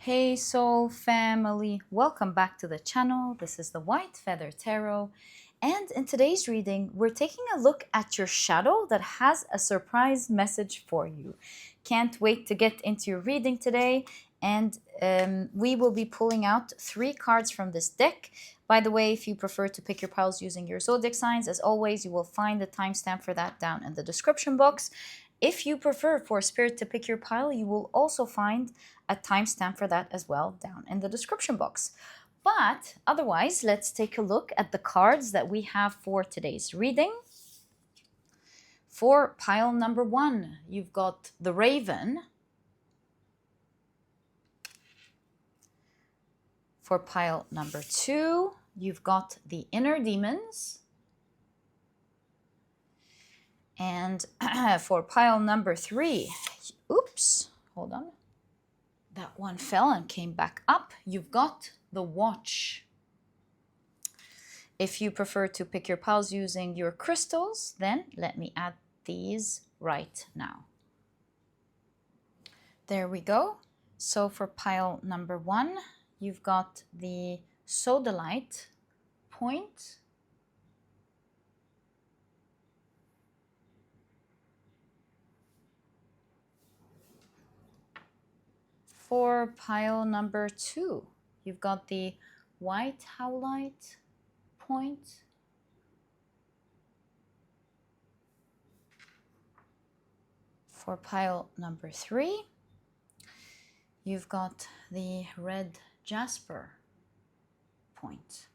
Hey Soul family, welcome back to the channel. This is the White Feather Tarot, and in today's reading we're taking a look at your shadow that has a surprise message for you. Can't wait to get into your reading today, and we will be pulling out 3 cards from this deck. By the way, if you prefer to pick your piles using your zodiac signs, as always, you will find the timestamp for that down in the description box. If you prefer for Spirit to pick your pile, you will also find a timestamp for that as well down in the description box. But otherwise, let's take a look at the cards that we have for today's reading. For pile number 1, you've got the Raven. For pile number 2, you've got the Inner Demons. And for pile number 3, oops, hold on. That one fell and came back up. You've got the Watch. If you prefer to pick your piles using your crystals, then let me add these right now. There we go. So for pile number 1, you've got the Sodalite point. For pile number 2, you've got the white Howlite point. For pile number 3, you've got the red Jasper point.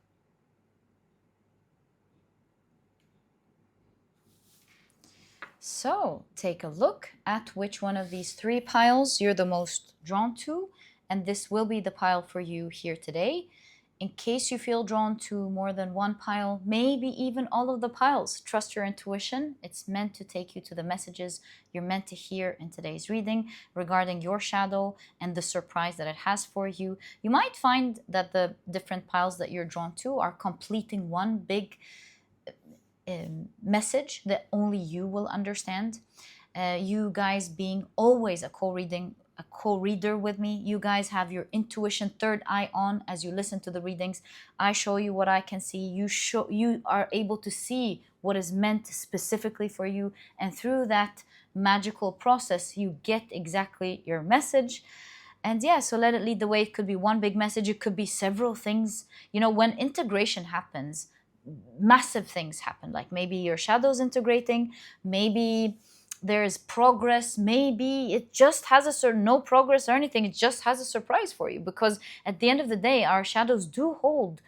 So take a look at which one of these 3 piles you're the most drawn to, and this will be the pile for you here today. In case you feel drawn to more than one pile, maybe even all of the piles, trust your intuition. It's meant to take you to the messages you're meant to hear in today's reading regarding your shadow and the surprise that it has for you. You might find that the different piles that you're drawn to are completing one big message that only you will understand. You guys being always a co-reader with me, you guys have your intuition third eye on as you listen to the readings. I show you what I can see. You are able to see what is meant specifically for you, and through that magical process you get exactly your message. And yeah, so let it lead the way. It could be one big message, it could be several things. You know, when integration happens, massive things happen, like maybe your shadow's integrating, maybe there is progress, maybe it just has a certain no progress or anything, it just has a surprise for you, because at the end of the day our shadows do hold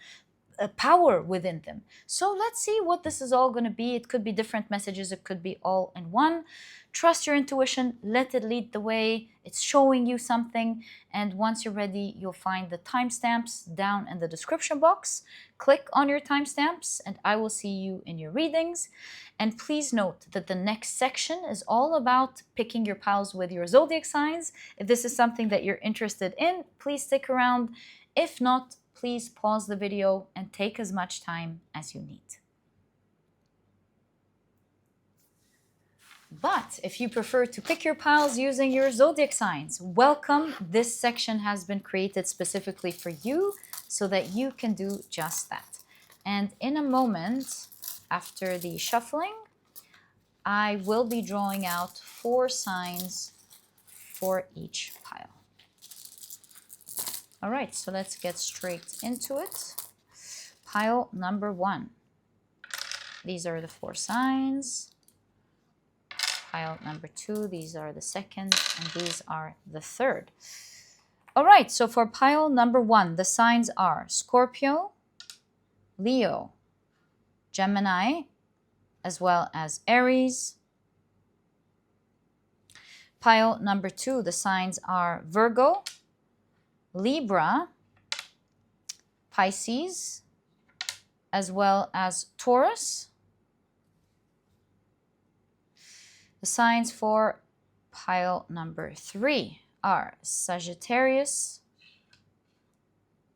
a power within them. So let's see what this is all going to be. It could be different messages, it could be all in one. Trust your intuition, let it lead the way. It's showing you something, and once you're ready, you'll find the timestamps down in the description box. Click on your timestamps and I will see you in your readings. And please note that the next section is all about picking your piles with your zodiac signs. If this is something that you're interested in, please stick around. If not, please pause the video and take as much time as you need. But if you prefer to pick your piles using your zodiac signs, welcome. This section has been created specifically for you so that you can do just that. And in a moment, after the shuffling, I will be drawing out 4 signs for each pile. All right, so let's get straight into it. Pile number 1. These are the 4 signs. Pile number 2, these are the second, and these are the third. All right, so for pile number 1, the signs are Scorpio, Leo, Gemini, as well as Aries. Pile number 2, the signs are Virgo, Libra, Pisces, as well as Taurus. The signs for pile number 3 are Sagittarius,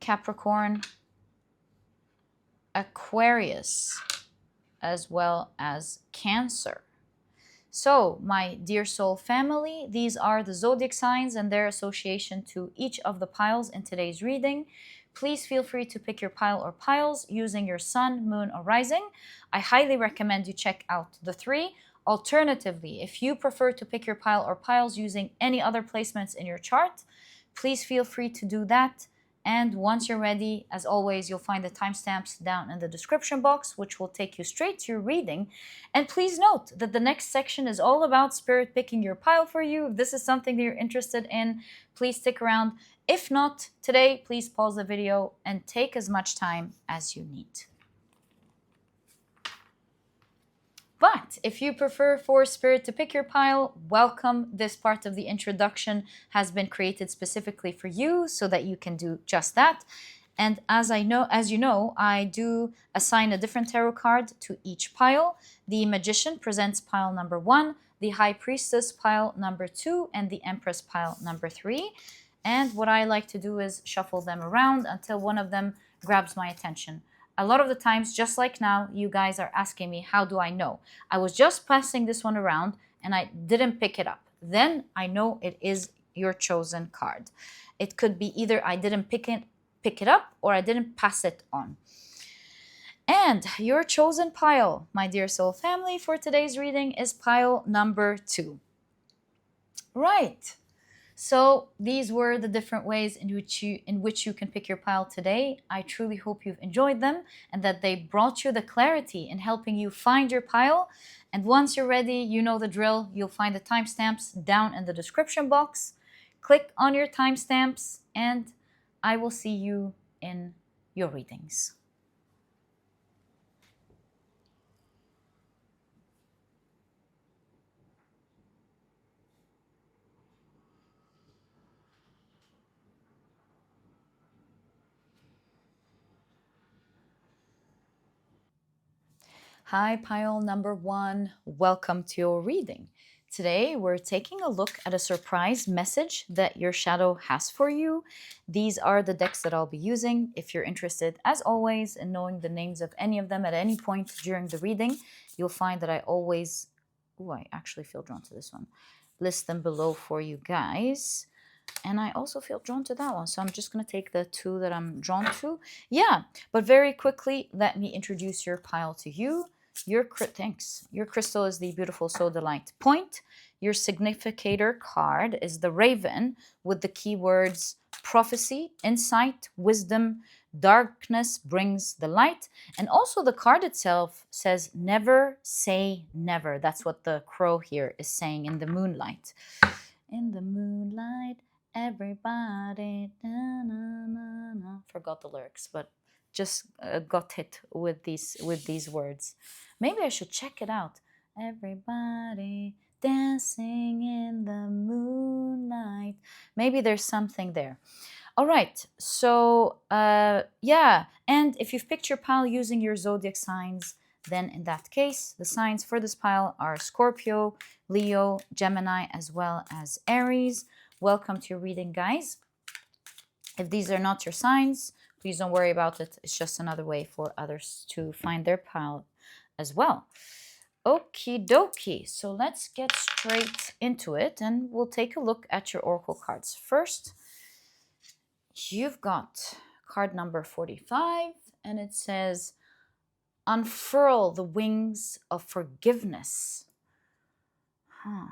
Capricorn, Aquarius, as well as Cancer. So, my dear soul family, these are the zodiac signs and their association to each of the piles in today's reading. Please feel free to pick your pile or piles using your sun, moon, or rising. I highly recommend you check out the three. Alternatively, if you prefer to pick your pile or piles using any other placements in your chart, please feel free to do that. And once you're ready, as always, you'll find the timestamps down in the description box, which will take you straight to your reading. And please note that the next section is all about Spirit picking your pile for you. If this is something that you're interested in, please stick around. If not, today, please pause the video and take as much time as you need. But if you prefer for Spirit to pick your pile, welcome. This part of the introduction has been created specifically for you so that you can do just that. And as you know, I do assign a different tarot card to each pile. The Magician presents pile number 1, the High Priestess pile number 2, and the Empress pile number 3. And what I like to do is shuffle them around until one of them grabs my attention. A lot of the times, just like now, you guys are asking me, how do I know? I was just passing this one around and I didn't pick it up. Then I know it is your chosen card. It could be either I didn't pick it up or I didn't pass it on. And your chosen pile, my dear soul family, for today's reading is pile number 2. Right. So these were the different ways in which you can pick your pile today. I truly hope you've enjoyed them and that they brought you the clarity in helping you find your pile. And once you're ready, you know the drill. You'll find the timestamps down in the description box. Click on your timestamps and I will see you in your readings. Hi, pile number 1. Welcome to your reading. Today, we're taking a look at a surprise message that your shadow has for you. These are the decks that I'll be using. If you're interested, as always, in knowing the names of any of them at any point during the reading, you'll find that I always, I actually feel drawn to this one, list them below for you guys. And I also feel drawn to that one. So I'm just going to take the 2 that I'm drawn to. Yeah, but very quickly, let me introduce your pile to you. Your crystal is the beautiful Sodalite point. Your significator card is the Raven with the keywords prophecy, insight, wisdom, darkness brings the light. And also the card itself says never say never. That's what the crow here is saying in the moonlight. In the moonlight, everybody, na, na, na, na. Forgot the lyrics, but just got hit with these words. Maybe I should check it out. Everybody dancing in the moonlight. Maybe there's something there. All right, so yeah, and if you've picked your pile using your zodiac signs, then in that case, the signs for this pile are Scorpio, Leo, Gemini, as well as Aries. Welcome to your reading, guys. If these are not your signs, please don't worry about it. It's just another way for others to find their pile as well. Okie dokie. So let's get straight into it and we'll take a look at your oracle cards. First, you've got card number 45 and it says, unfurl the wings of forgiveness. All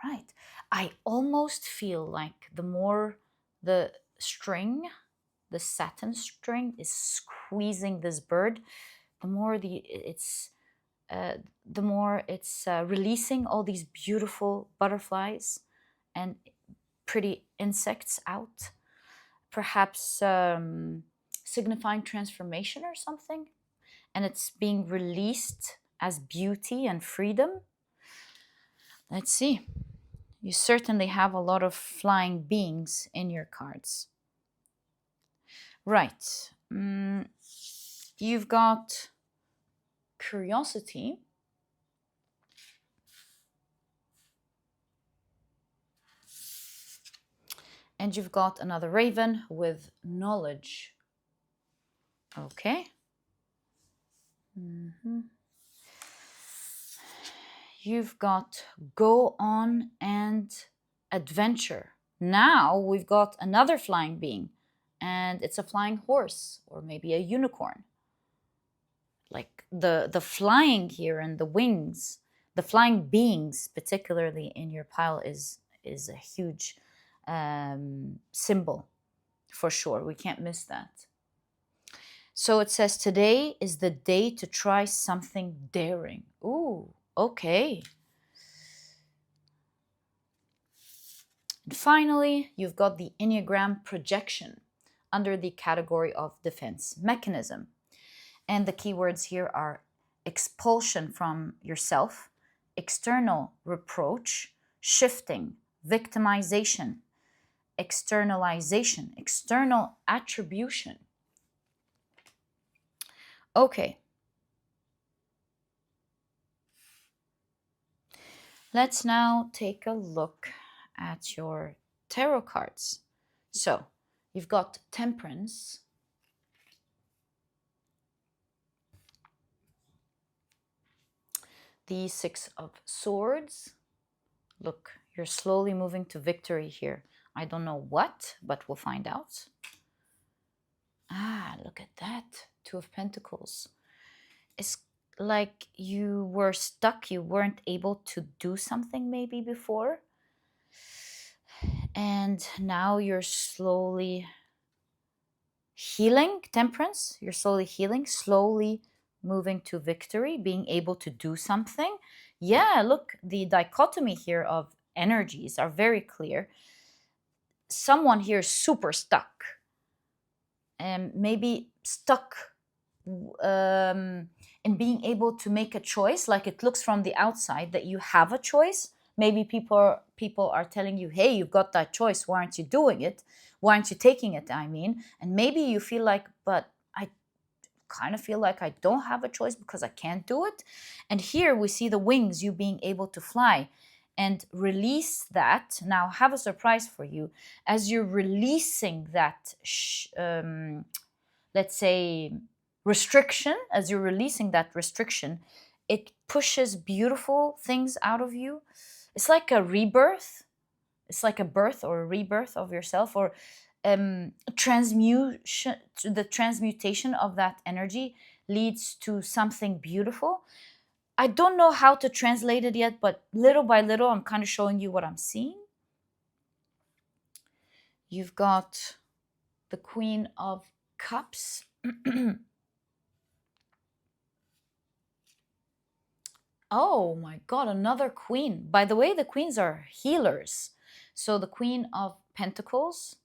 right. I almost feel like the more the string, the satin string is squeezing this bird, the more it's releasing all these beautiful butterflies and pretty insects out, perhaps signifying transformation or something, and it's being released as beauty and freedom. Let's see. You certainly have a lot of flying beings in your cards. Right. You've got curiosity. And you've got another raven with knowledge. Okay. you've got go on and adventure. Now we've got another flying being, and it's a flying horse or maybe a unicorn. Like the flying here and the wings, the flying beings, particularly in your pile, is a huge symbol for sure. We can't miss that. So it says today is the day to try something daring. Ooh, okay. And finally, you've got the Enneagram projection under the category of defense mechanism. And the keywords here are expulsion from yourself, external reproach, shifting, victimization, externalization, external attribution. Okay. Let's now take a look at your tarot cards. So you've got Temperance, the Six of Swords. Look, you're slowly moving to victory here. I don't know what, but we'll find out. Ah, look at that. Two of Pentacles. It's like you were stuck. You weren't able to do something maybe before. And now you're slowly healing. Temperance. You're slowly healing, slowly moving to victory, being able to do something. Yeah, look, the dichotomy here of energies are very clear. Someone here is super stuck, and maybe stuck in being able to make a choice. Like it looks from the outside that you have a choice. Maybe people are telling you, hey, you've got that choice, why aren't you doing it? Why aren't you taking it, I mean? And maybe you feel like, but I kind of feel like I don't have a choice because I can't do it. And here we see the wings, you being able to fly and release that. Now, have a surprise for you. As you're releasing that, let's say, restriction, as you're releasing that restriction, it pushes beautiful things out of you. It's like a rebirth. It's like a birth or a rebirth of yourself, or transmutation. The transmutation of that energy leads to something beautiful. I don't know how to translate it yet, but little by little, I'm kind of showing you what I'm seeing. You've got the Queen of Cups. Oh my God, another queen. By the way, the queens are healers. So the Queen of Pentacles,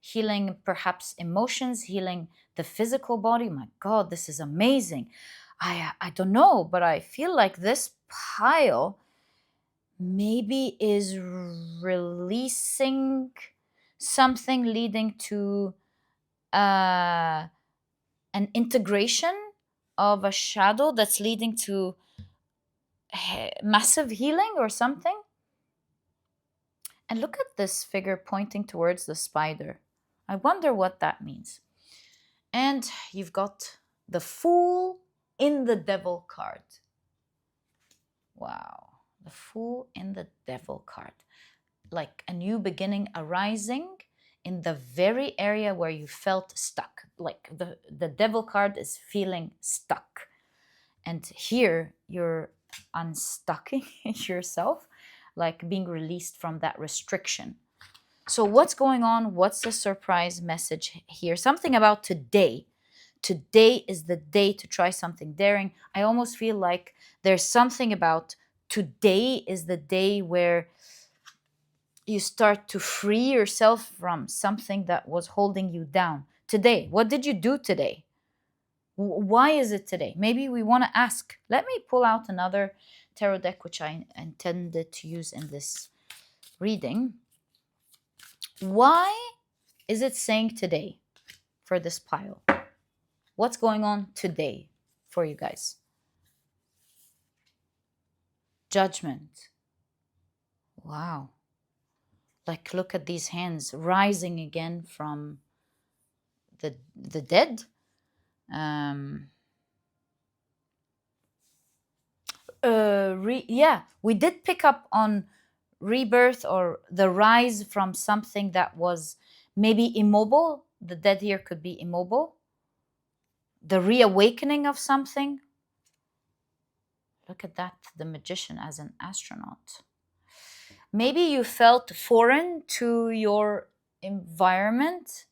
healing perhaps emotions, healing the physical body. My God, this is amazing. I don't know, but I feel like this pile maybe is releasing something leading to an integration of a shadow that's leading to massive healing or something. And look at this figure pointing towards the spider. I wonder what that means. And you've got the Fool in the Devil card. Wow. The Fool in the Devil card. Like a new beginning arising in the very area where you felt stuck. Like the Devil card is feeling stuck. And here you're unstucking yourself, like being released from that restriction. So what's going on? What's the surprise message here? Something about today. Today is the day to try something daring. I almost feel like there's something about today is the day where you start to free yourself from something that was holding you down. Today, what did you do today? Why is it today? Maybe we want to ask. Let me pull out another tarot deck, which I intended to use in this reading. Why is it saying today for this pile? What's going on today for you guys? Judgment. Wow. Like, look at these hands rising again from the dead. Yeah, we did pick up on rebirth or the rise from something that was maybe immobile. The dead here could be immobile. The reawakening of something. Look at that, the magician as an astronaut. Maybe you felt foreign to your environment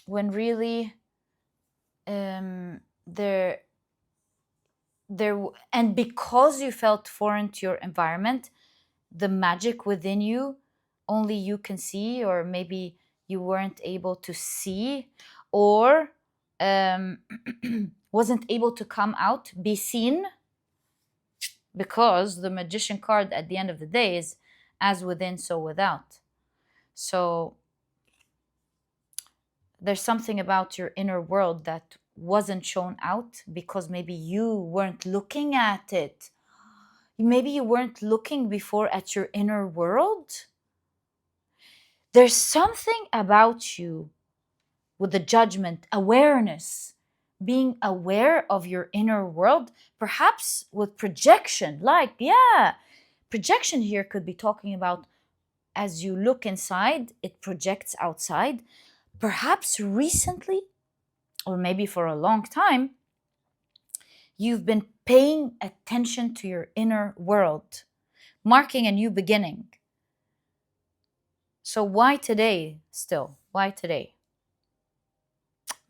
when really there and because you felt foreign to your environment, the magic within you only you can see, or maybe you weren't able to see, or um, wasn't able to come out, be seen, because the magician card at the end of the day is as within, so without. So there's something about your inner world that wasn't shown out because maybe you weren't looking at it. Maybe you weren't looking before at your inner world. There's something about you with the judgment, awareness, being aware of your inner world, perhaps with projection. Like, yeah, projection here could be talking about as you look inside, it projects outside. Perhaps recently, or maybe for a long time, you've been paying attention to your inner world, marking a new beginning. So, why today still? Why today?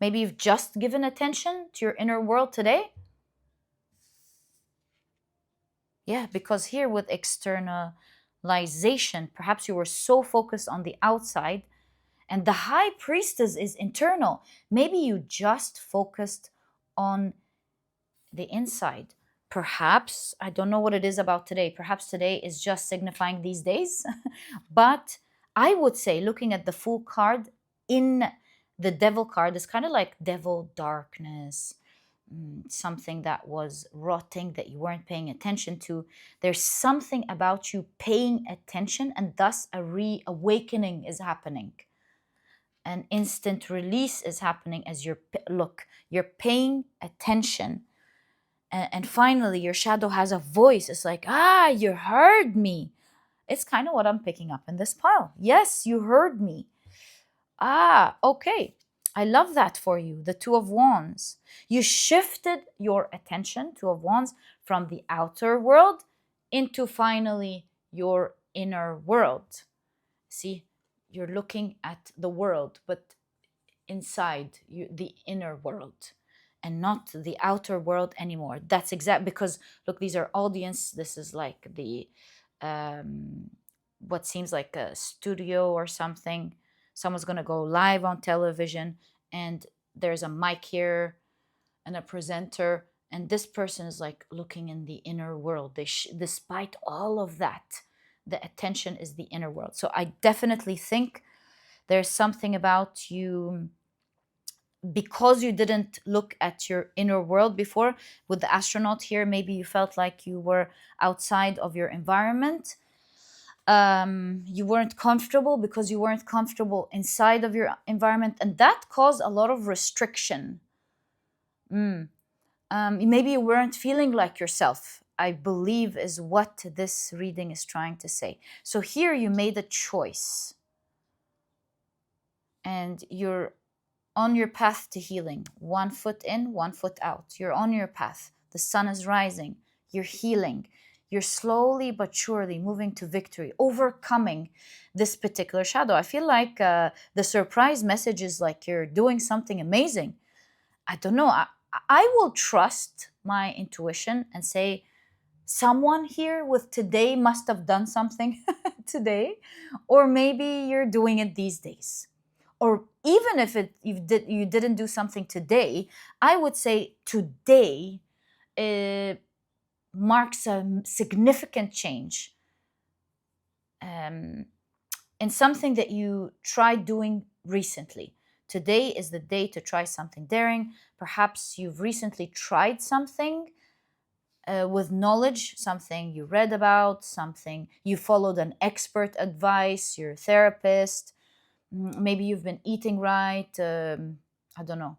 Maybe you've just given attention to your inner world today. Yeah, because here with externalization, perhaps you were so focused on the outside, and the high priestess is internal. Maybe you just focused on the inside. Perhaps, I don't know what it is about today. Perhaps today is just signifying these days. But I would say, looking at the full card in the devil card, is kind of like devil darkness, something that was rotting that you weren't paying attention to. There's something about you paying attention, and thus a reawakening is happening. An instant release is happening as you're paying attention. And finally, your shadow has a voice. It's like, you heard me. It's kind of what I'm picking up in this pile. Yes, you heard me. Okay. I love that for you. The Two of Wands. You shifted your attention, Two of Wands, from the outer world into finally your inner world. See, you're looking at the world, but inside you, the inner world, and not the outer world anymore. That's exact because look, these are audience. This is like the what seems like a studio or something. Someone's gonna go live on television, and there's a mic here and a presenter, and this person is like looking in the inner world. Despite all of that, the attention is the inner world. So I definitely think there's something about you, because you didn't look at your inner world before. With the astronaut here, maybe you felt like you were outside of your environment. You weren't comfortable because you weren't comfortable inside of your environment, and that caused a lot of restriction. Maybe you weren't feeling like yourself, I believe, is what this reading is trying to say. So here you made a choice, and you're on your path to healing. 1 foot in, 1 foot out. You're on your path. The sun is rising. You're healing. You're slowly but surely moving to victory, overcoming this particular shadow. I feel like the surprise message is like you're doing something amazing. I don't know. I will trust my intuition and say someone here with today must have done something today, or maybe you're doing it these days. Or even if you didn't do something today, I would say today marks a significant change in something that you tried doing recently. Today is the day to try something daring. Perhaps you've recently tried something with knowledge, something you read about, something you followed an expert advice, your therapist. Maybe you've been eating right. I don't know.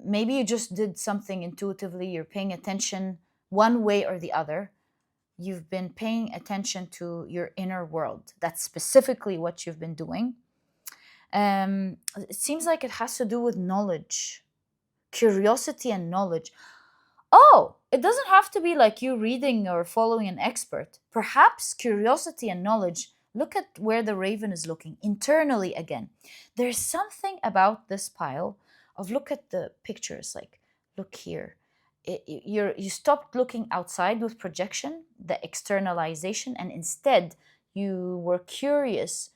maybe you just did something intuitively, you're paying attention one way or the other. You've been paying attention to your inner world. That's specifically what you've been doing. It seems like it has to do with knowledge, curiosity and knowledge. Oh, it doesn't have to be like you reading or following an expert. Perhaps curiosity and knowledge. Look at where the raven is looking internally again. There's something about this pile of, look at the pictures, like, look here. You stopped looking outside with projection, the externalization, and instead you were curious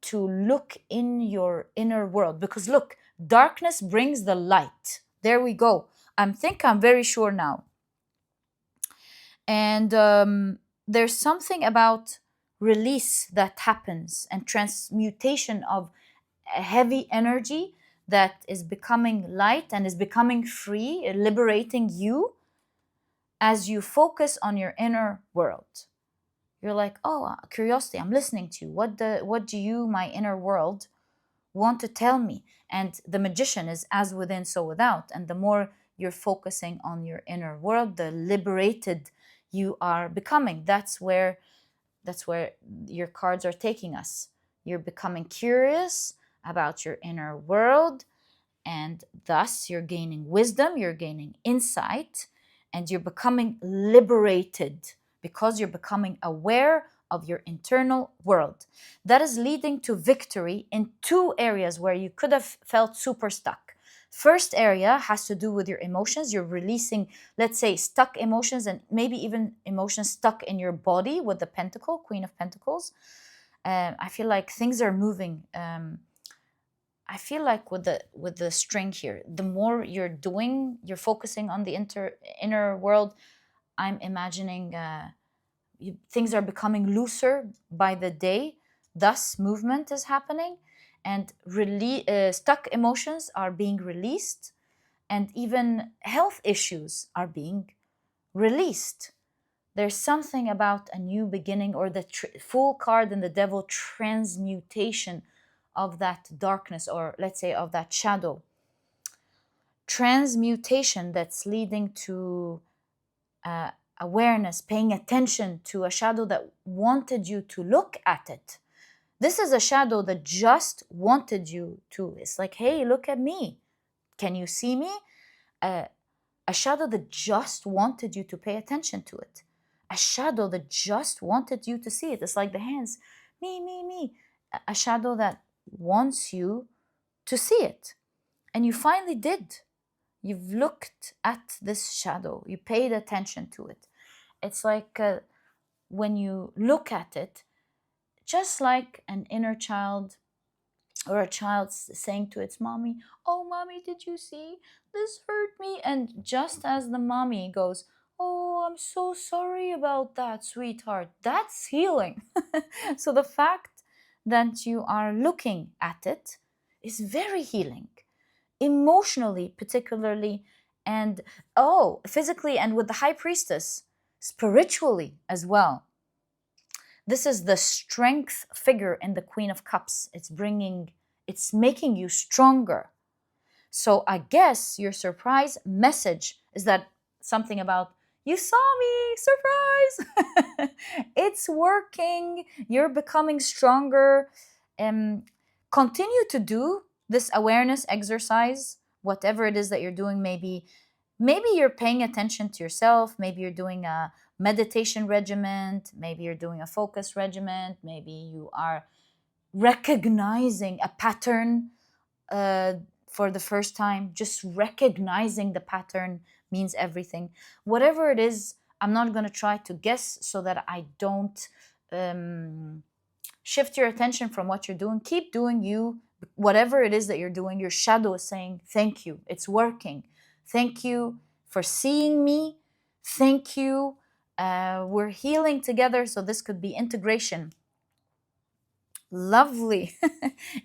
to look in your inner world. Because look, darkness brings the light. There we go. I'm very sure now. And there's something about release that happens, and transmutation of a heavy energy that is becoming light and is becoming free, liberating you as you focus on your inner world. You're like, oh, curiosity, I'm listening to you. What do you, my inner world, want to tell me? And the magician is as within, so without. And the more you're focusing on your inner world, the liberated you are becoming. That's where your cards are taking us. You're becoming curious about your inner world, and thus you're gaining wisdom, you're gaining insight, and you're becoming liberated because you're becoming aware of your internal world. That is leading to victory in two areas where you could have felt super stuck. First area has to do with your emotions. You're releasing, let's say, stuck emotions, and maybe even emotions stuck in your body with the pentacle, Queen of Pentacles. I feel like things are moving. I feel like with the string here, the more you're focusing on the inner world. I'm imagining things are becoming looser by the day. Thus, movement is happening, and stuck emotions are being released, and even health issues are being released. There's something about a new beginning, or the Fool card and the Devil, transmutation of that darkness, or let's say of that shadow. Transmutation that's leading to awareness, paying attention to a shadow that wanted you to look at it. This is a shadow that just wanted you to. It's like, hey, look at me. Can you see me? A shadow that just wanted you to pay attention to it. A shadow that just wanted you to see it. It's like the hands, me, me, me. A shadow that wants you to see it. And you finally did. You've looked at this shadow. You paid attention to it. It's like when you look at it, just like an inner child or a child saying to its mommy, oh, mommy, did you see? This hurt me. And just as the mommy goes, oh, I'm so sorry about that, sweetheart, that's healing. So the fact that you are looking at it is very healing, emotionally particularly, and physically, and with the High Priestess, spiritually as well. This is the strength figure in the Queen of Cups. It's making you stronger. So I guess your surprise message is that something about, you saw me, surprise. It's working. You're becoming stronger. Continue to do this awareness exercise, whatever it is that you're doing. Maybe you're paying attention to yourself. Maybe you're doing a meditation regimen. Maybe you're doing a focus regimen. Maybe you are recognizing a pattern for the first time. Just recognizing the pattern means everything. Whatever it is, I'm not going to try to guess so that I don't shift your attention from what you're doing. Keep doing you. Whatever it is that you're doing, your shadow is saying, thank you. It's working. Thank you for seeing me. Thank you. We're healing together. So this could be integration. Lovely.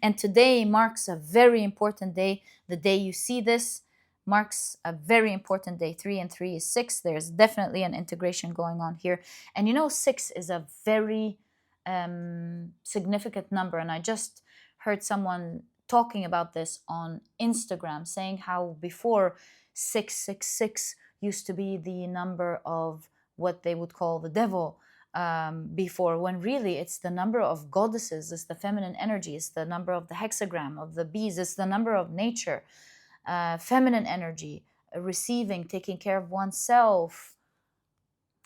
And today marks a very important day. The day you see this marks a very important day. 3 and 3 is 6. There's definitely an integration going on here. And 6 is a very significant number. And I just heard someone talking about this on Instagram, saying how before 666 used to be the number of what they would call the devil, before, when really it's the number of goddesses, it's the feminine energy, it's the number of the hexagram of the bees, it's the number of nature, feminine energy, receiving, taking care of oneself,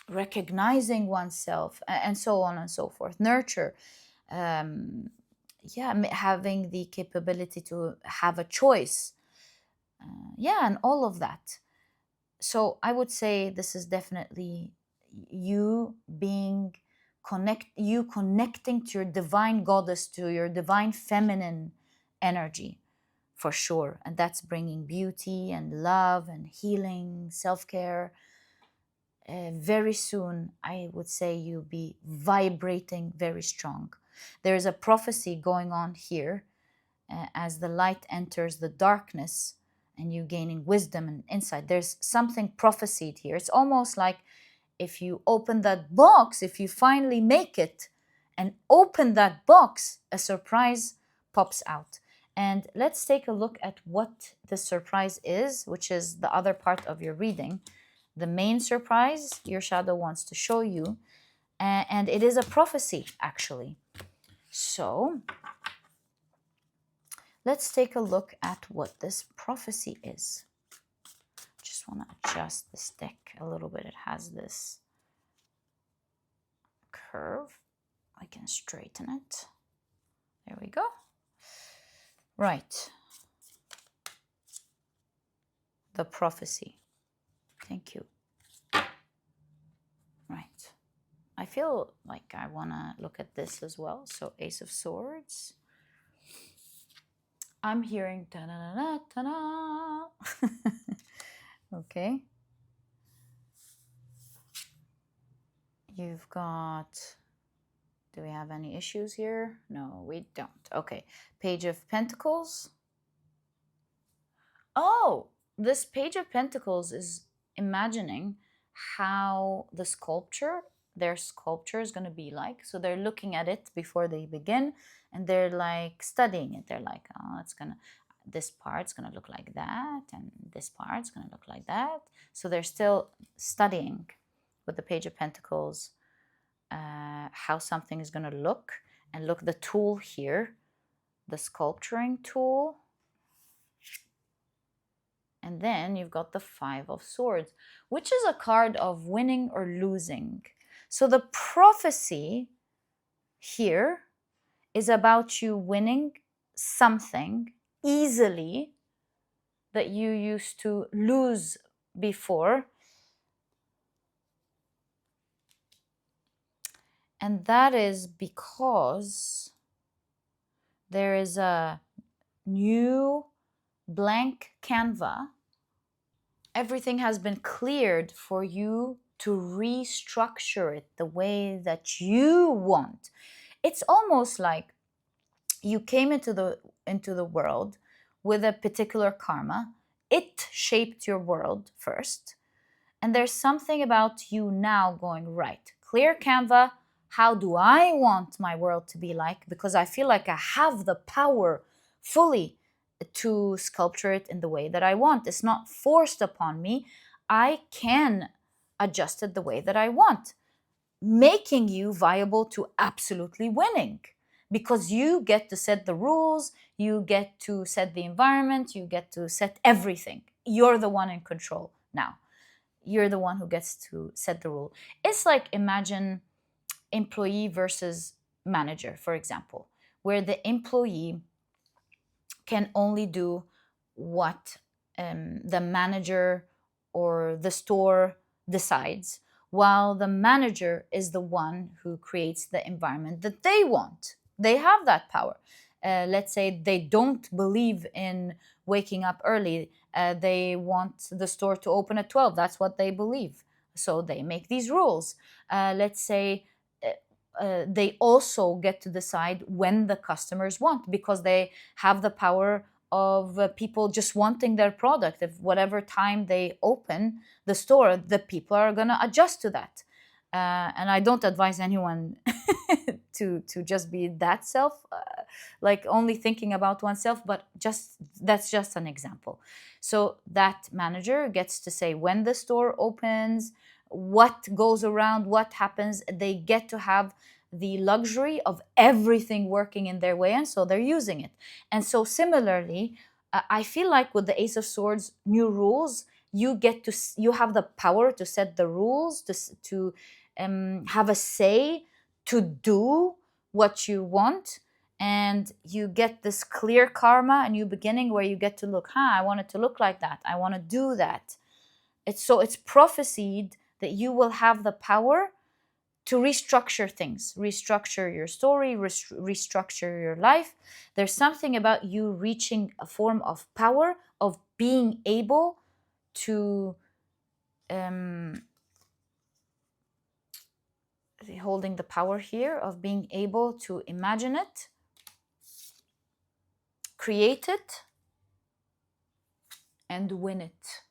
recognizing oneself, and so on and so forth, nurture, having the capability to have a choice, and all of that. So I would say this is definitely you being connecting to your divine goddess, to your divine feminine energy, for sure. And that's bringing beauty and love and healing, self-care. Very soon, I would say you'll be vibrating very strong. There is a prophecy going on here, as the light enters the darkness and you gaining wisdom and insight. There's something prophesied here. It's almost like if you open that box, if you finally make it and open that box, a surprise pops out. And let's take a look at what the surprise is, which is the other part of your reading. The main surprise your shadow wants to show you, and it is a prophecy, actually. So let's take a look at what this prophecy is. Just want to adjust this deck a little bit. It has this curve. I can straighten it. There we go. Right. The prophecy. Thank you. Right. I feel like I want to look at this as well. So Ace of Swords. I'm hearing ta-da-da-da, ta-da. Okay. You've got, do we have any issues here? No, we don't. Okay. Page of Pentacles. Oh, this Page of Pentacles is imagining how the sculpture, their sculpture is going to be like. So they're looking at it before they begin, and they're like studying it. They're like, oh, it's going to, this part's going to look like that, and this part's going to look like that. So they're still studying with the Page of Pentacles how something is going to look. And look, the tool here, the sculpturing tool. And then you've got the Five of Swords, which is a card of winning or losing. So the prophecy here is about you winning something easily that you used to lose before. And that is because there is a new blank canvas. Everything has been cleared for you to restructure it the way that you want. It's almost like you came into the world with a particular karma. It shaped your world first. And there's something about you now going, right, clear canvas. How do I want my world to be like? Because I feel like I have the power fully to sculpture it in the way that I want. It's not forced upon me. I can adjust it the way that I want, making you viable to absolutely winning, because you get to set the rules, you get to set the environment, you get to set everything. You're the one in control now. You're the one who gets to set the rule. It's like, imagine employee versus manager, for example, where the employee can only do what the manager or the store decides, while the manager is the one who creates the environment that they want. They have that power. Let's say they don't believe in waking up early. They want the store to open at 12. That's what they believe. So they make these rules. Let's say they also get to decide when the customers want, because they have the power of people just wanting their product. If whatever time they open the store, the people are going to adjust to that. And I don't advise anyone to just be that self, like only thinking about oneself, but just that's just an example. So that manager gets to say when the store opens, what goes around, what happens. They get to have the luxury of everything working in their way, and so they're using it. And so similarly, I feel like with the Ace of Swords new rules, you get to you have the power to set the rules, to have a say, to do what you want, and you get this clear karma, a new beginning, where you get to look, I want it to look like that, I want to do that. It's prophesied that you will have the power to restructure things, restructure your story, restructure your life. There's something about you reaching a form of power, of being able to um, holding the power here of being able to imagine it, create it, and win it.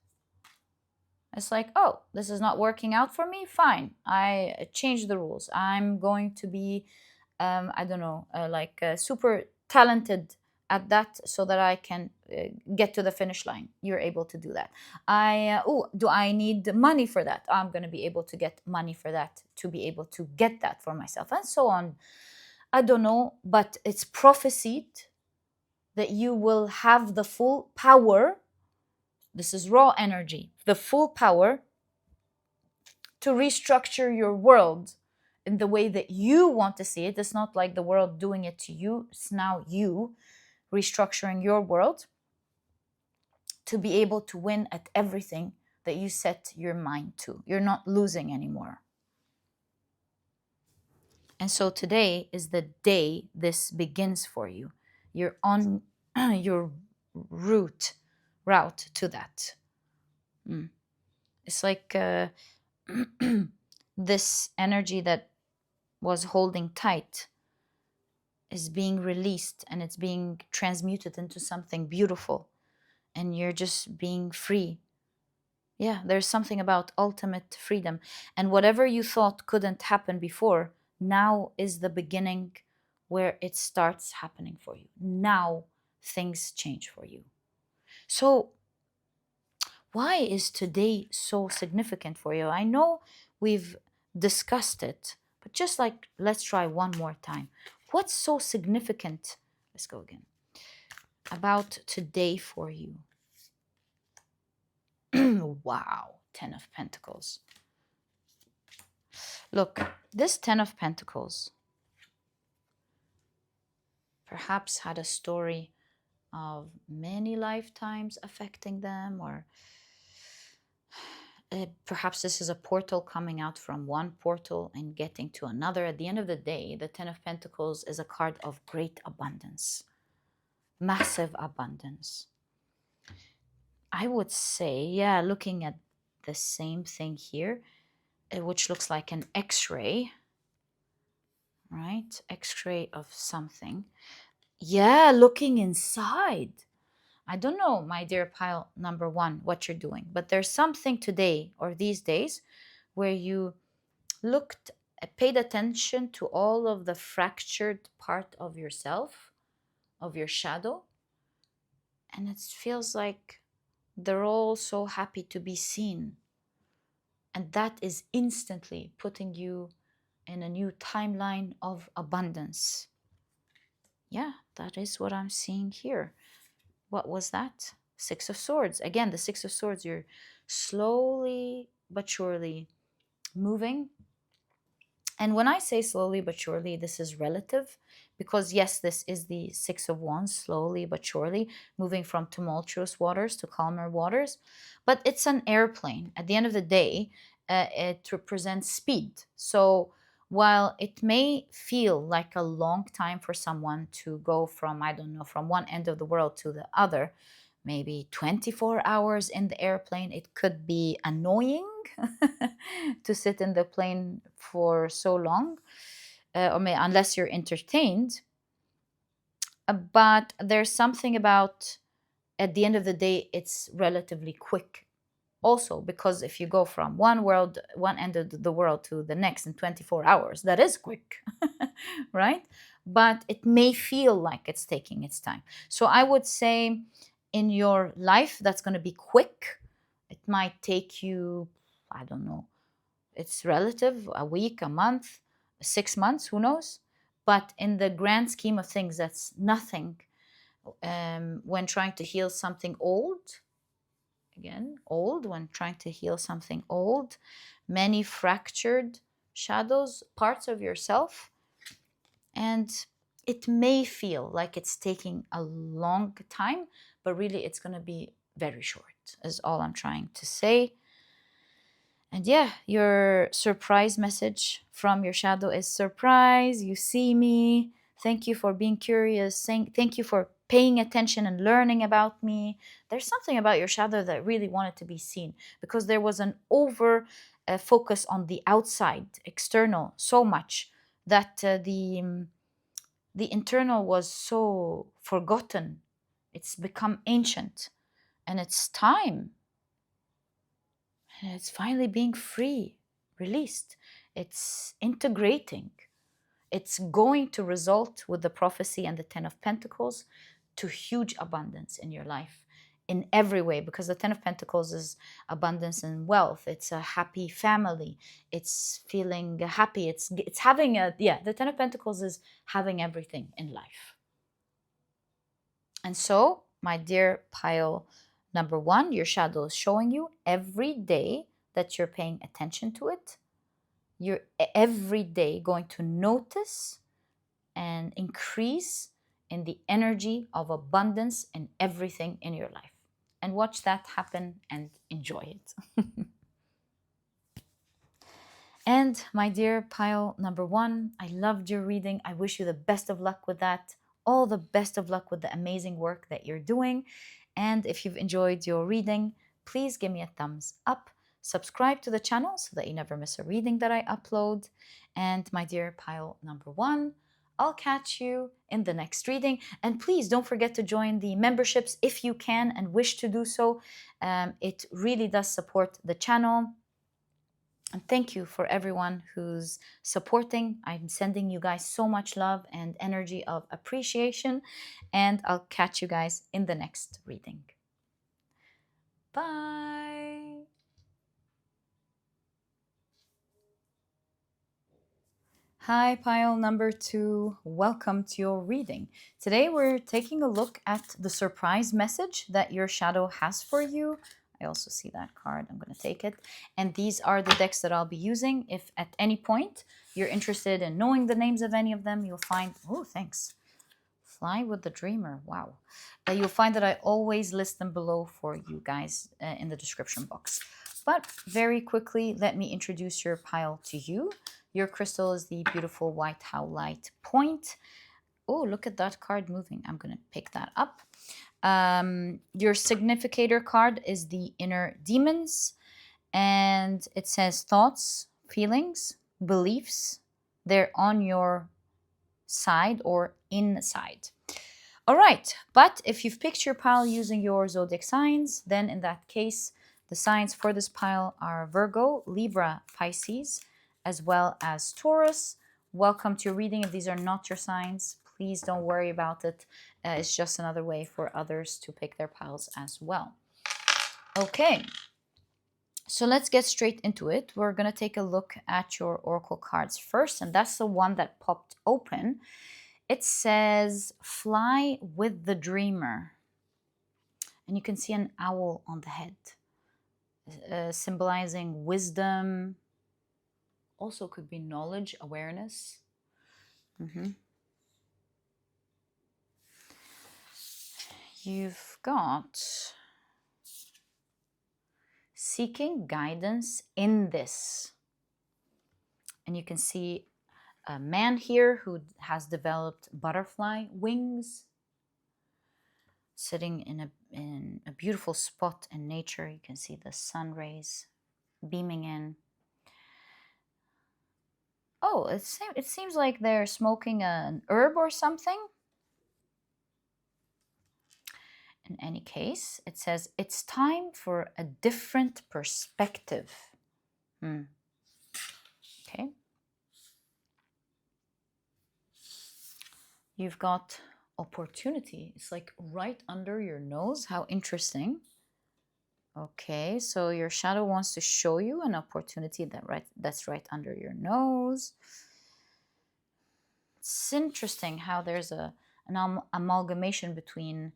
It's like, oh, this is not working out for me. Fine, I change the rules. I'm going to be, I don't know, super talented at that, so that I can get to the finish line. You're able to do that. Do I need money for that? I'm going to be able to get money for that, to be able to get that for myself, and so on. I don't know, but it's prophesied that you will have the full power. This is raw energy, the full power to restructure your world in the way that you want to see it. It's not like the world doing it to you, it's now you restructuring your world to be able to win at everything that you set your mind to. You're not losing anymore. And so today is the day this begins for you. You're on your route to that. It's like this energy that was holding tight is being released, and it's being transmuted into something beautiful, and you're just being free. Yeah, there's something about ultimate freedom. And whatever you thought couldn't happen before, now is the beginning where it starts happening for you. Now things change for you. So why is today so significant for you? I know we've discussed it, but just like, let's try one more time. What's so significant? Let's go again. About today for you. Wow, 10 of Pentacles. Look, this 10 of Pentacles perhaps had a story of many lifetimes affecting them, or perhaps this is a portal coming out from one portal and getting to another. At the end of the day, the 10 of Pentacles is a card of great abundance, massive abundance. I would say, yeah, looking at the same thing here, which looks like an X-ray, right? X-ray of something. Yeah, looking inside. I don't know, my dear pile number one, what you're doing, but there's something today or these days where you looked, paid attention to all of the fractured part of yourself, of your shadow, and it feels like they're all so happy to be seen. And that is instantly putting you in a new timeline of abundance. Yeah, that is what I'm seeing here. What was that? Six of Swords. Again, the Six of Swords, you're slowly but surely moving. And when I say slowly but surely, this is relative, because yes, this is the Six of Wands, slowly but surely, moving from tumultuous waters to calmer waters. But it's an airplane. At the end of the day, it represents speed. So while it may feel like a long time for someone to go from, I don't know, from one end of the world to the other, maybe 24 hours in the airplane, it could be annoying to sit in the plane for so long, unless you're entertained. But there's something about, at the end of the day, it's relatively quick. Also, because if you go from one end of the world to the next in 24 hours, that is quick, right? But it may feel like it's taking its time. So I would say in your life, that's going to be quick. It might take you, I don't know, it's relative, a week, a month, 6 months, who knows? But in the grand scheme of things, that's nothing. When trying to heal something old, again, old, when trying to heal something old, many fractured shadows, parts of yourself, and it may feel like it's taking a long time, but really it's going to be very short, is all I'm trying to say. And yeah, your surprise message from your shadow is surprise, you see me. Thank you for being curious. Thank you for paying attention and learning about me. There's something about your shadow that really wanted to be seen because there was an over focus on the outside, external, so much that the internal was so forgotten. It's become ancient, and it's time. And it's finally being free, released. It's integrating. It's going to result with the prophecy and the Ten of Pentacles to huge abundance in your life in every way, because the Ten of Pentacles is abundance and wealth. It's a happy family. It's feeling happy. It's having the Ten of Pentacles is having everything in life. And so, my dear pile number 1, your shadow is showing you every day that you're paying attention to it. You're every day going to notice and increase in the energy of abundance in everything in your life. And watch that happen and enjoy it. And my dear pile number 1, I loved your reading. I wish you the best of luck with that. All the best of luck with the amazing work that you're doing. And if you've enjoyed your reading, please give me a thumbs up. Subscribe to the channel so that you never miss a reading that I upload. And my dear pile number 1, I'll catch you in the next reading. And please don't forget to join the memberships if you can and wish to do so. It really does support the channel. And thank you for everyone who's supporting. I'm sending you guys so much love and energy of appreciation. And I'll catch you guys in the next reading. Bye. Hi, pile number 2. Welcome to your reading. Today we're taking a look at the surprise message that your shadow has for you. I also see that card. I'm going to take it. And these are the decks that I'll be using. If at any point you're interested in knowing the names of any of them, you'll find... Oh, thanks. Fly with the Dreamer. Wow. You'll find that I always list them below for you guys in the description box. But very quickly, let me introduce your pile to you. Your crystal is the beautiful white Howlite point. Oh, look at that card moving. I'm going to pick that up. Your significator card is the Inner Demons. And it says thoughts, feelings, beliefs. They're on your side or inside. All right, but if you've picked your pile using your zodiac signs, then in that case, the signs for this pile are Virgo, Libra, Pisces, as well as Taurus. Welcome to your reading. If these are not your signs, please don't worry about it. It's just another way for others to pick their piles as well. Okay, so let's get straight into it. We're going to take a look at your oracle cards first, and that's the one that popped open. It says, fly with the dreamer. And you can see an owl on the head, symbolizing wisdom. Also could be knowledge, awareness. You've got seeking guidance in this. And you can see a man here who has developed butterfly wings, sitting in a beautiful spot in nature. You can see the sun rays beaming in. Oh, it seems like they're smoking an herb or something. In any case, it says it's time for a different perspective. Okay. You've got opportunity. It's like right under your nose. How interesting. Okay, so your shadow wants to show you an opportunity that's right under your nose. It's interesting how there's an amalgamation between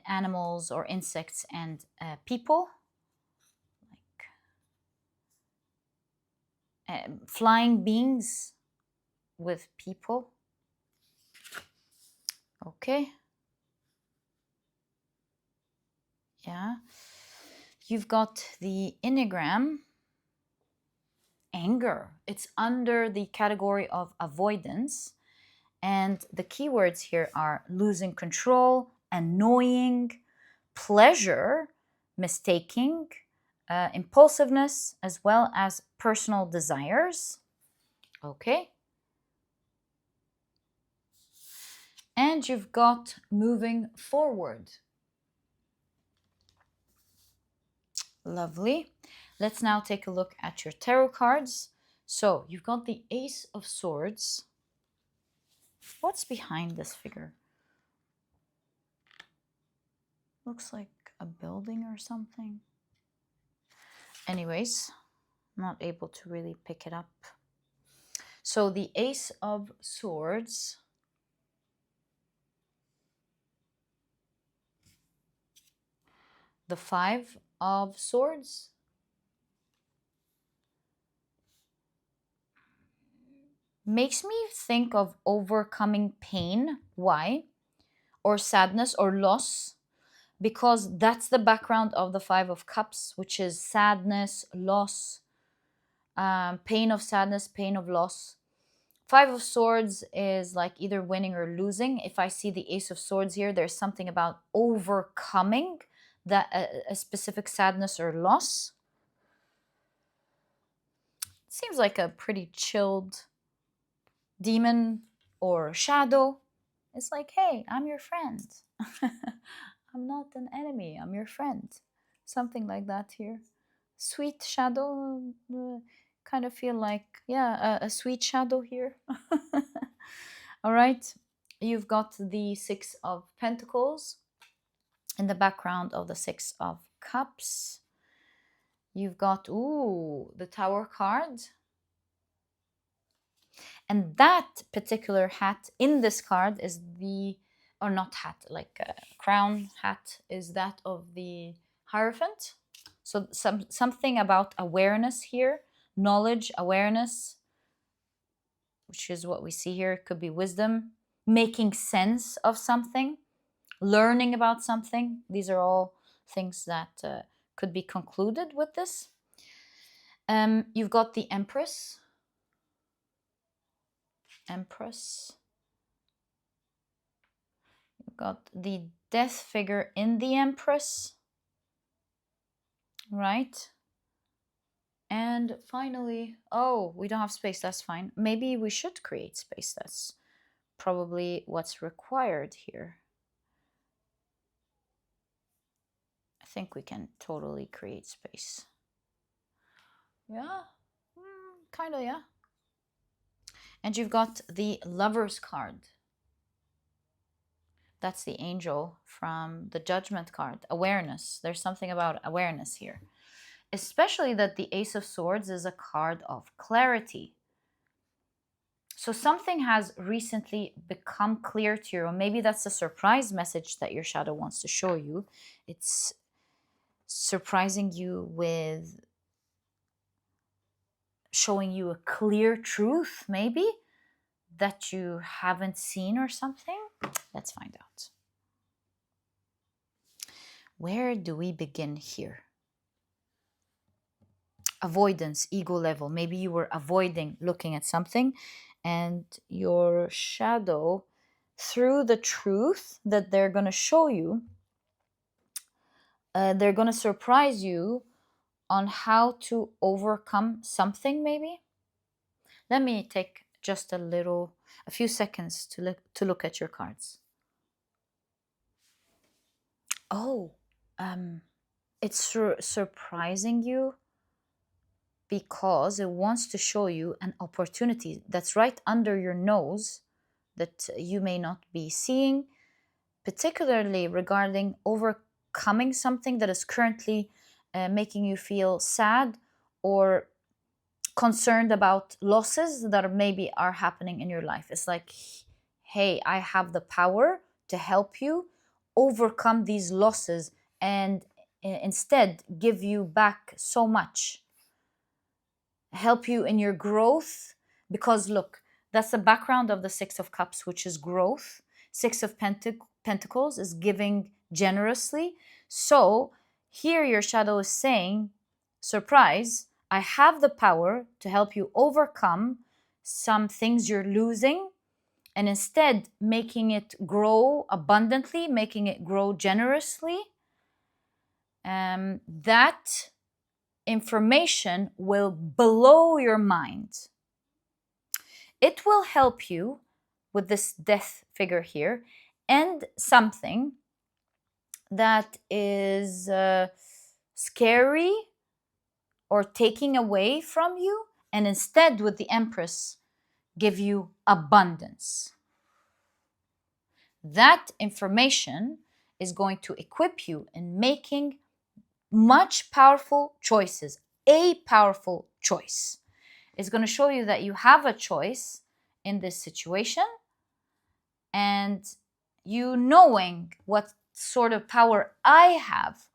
animals or insects and people. Like flying beings with people. Okay. Yeah. You've got the Enneagram. Anger. It's under the category of avoidance. And the keywords here are losing control, annoying, pleasure, mistaking, impulsiveness, as well as personal desires. Okay. And you've got moving forward. Lovely. Let's now take a look at your tarot cards. So you've got the Ace of Swords. What's behind this figure? Looks like a building or something. Anyways, I'm not able to really pick it up. So the Ace of Swords. The Five of Swords. Makes me think of overcoming pain. Why? Or sadness or loss. Because that's the background of the Five of Cups, which is sadness, loss, pain of sadness, pain of loss. Five of Swords is like either winning or losing. If I see the Ace of Swords here, there's something about overcoming that a specific sadness or loss. Seems like a pretty chilled demon or shadow. It's like, hey, I'm your friend. I'm not an enemy, I'm your friend. Something like that here. Sweet shadow, kind of feel like, yeah, a sweet shadow here. All right, you've got the Six of Pentacles in the background of the Six of Cups. You've got, ooh, the Tower card. And that particular hat in this card is the, or not hat, like a crown hat, is that of the Hierophant. So something about awareness here, knowledge, awareness, which is what we see here. It could be wisdom, making sense of something, learning about something. These are all things that could be concluded with this. You've got the Empress. Empress. You've got the Death figure in the Empress. Right. And finally, oh, we don't have space. That's fine. Maybe we should create space. That's probably what's required here. I think we can totally create space. Yeah, kind of, yeah. And you've got the Lover's card. That's the angel from the Judgment card. Awareness. There's something about awareness here. Especially that the Ace of Swords is a card of clarity. So something has recently become clear to you, or maybe that's a surprise message that your shadow wants to show you. It's surprising you with showing you a clear truth, maybe, that you haven't seen or something. Let's find out. Where do we begin here? Avoidance, ego level. Maybe you were avoiding looking at something, and your shadow, through the truth that they're going to show you, they're going to surprise you on how to overcome something, maybe. Let me take just a few seconds to look at your cards. Oh, it's surprising you because it wants to show you an opportunity that's right under your nose that you may not be seeing, particularly regarding overcoming something that is currently making you feel sad or concerned about losses that maybe are happening in your life. It's like, hey, I have the power to help you overcome these losses and instead give you back so much, help you in your growth. Because look, that's the background of the Six of Cups, which is growth. Six of Pentacles is giving generously. So here your shadow is saying, surprise, I have the power to help you overcome some things you're losing and instead making it grow abundantly, making it grow generously. That information will blow your mind. It will help you with this death figure here and something that is scary or taking away from you, and instead, with the Empress, give you abundance. That information is going to equip you in making much powerful choices. A powerful choice. It's going to show you that you have a choice in this situation, and you knowing what sort of power I have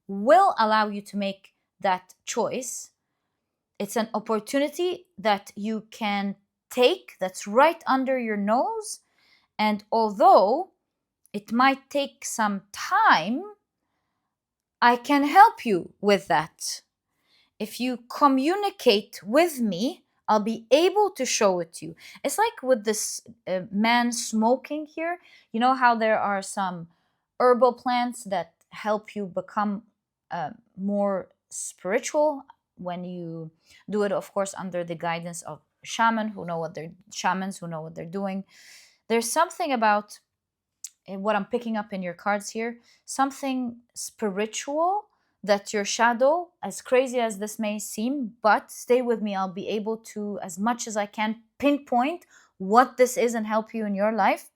will allow you to make that choice. It's an opportunity that you can take that's right under your nose. And although it might take some time, I can help you with that. If you communicate with me, I'll be able to show it to you. It's like with this man smoking here. You know how there are some herbal plants that help you become more spiritual when you do it, of course, under the guidance of shamans who know what they're doing. There's something about what I'm picking up in your cards here, something spiritual that your shadow, as crazy as this may seem, but stay with me, I'll be able to, as much as I can, pinpoint what this is and help you in your life.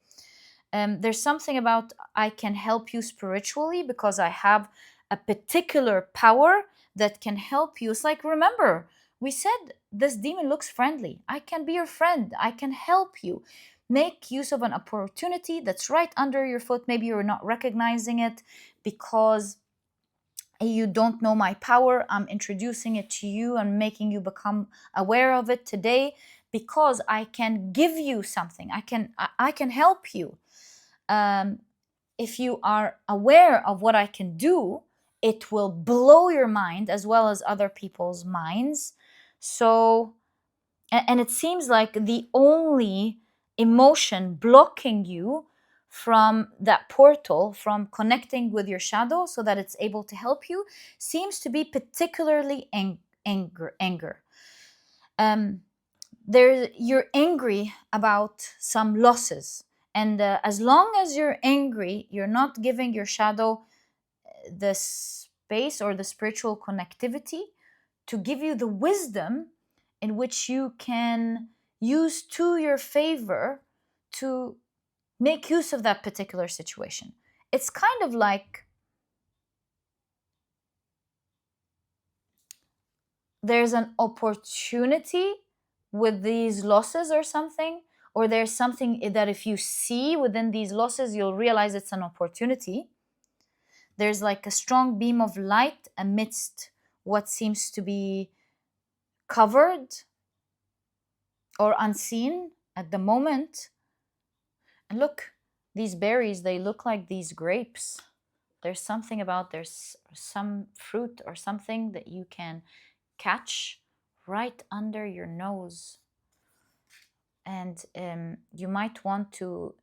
There's something about I can help you spiritually because I have a particular power that can help you. It's like, remember, we said this demon looks friendly. I can be your friend. I can help you. Make use of an opportunity that's right under your foot. Maybe you're not recognizing it because you don't know my power. I'm introducing it to you and making you become aware of it today because I can give you something. I can help you. If you are aware of what I can do, it will blow your mind as well as other people's minds. So, and it seems like the only emotion blocking you from that portal, from connecting with your shadow so that it's able to help you, seems to be particularly anger. Um, you're angry about some losses, and as long as you're angry, you're not giving your shadow the space or the spiritual connectivity to give you the wisdom in which you can use to your favor to make use of that particular situation. It's kind of like there's an opportunity with these losses or something, or there's something that if you see within these losses, you'll realize it's an opportunity. There's like a strong beam of light amidst what seems to be covered or unseen at the moment. And look, these berries, they look like these grapes. There's something about there's some fruit or something that you can catch right under your nose. And you might want to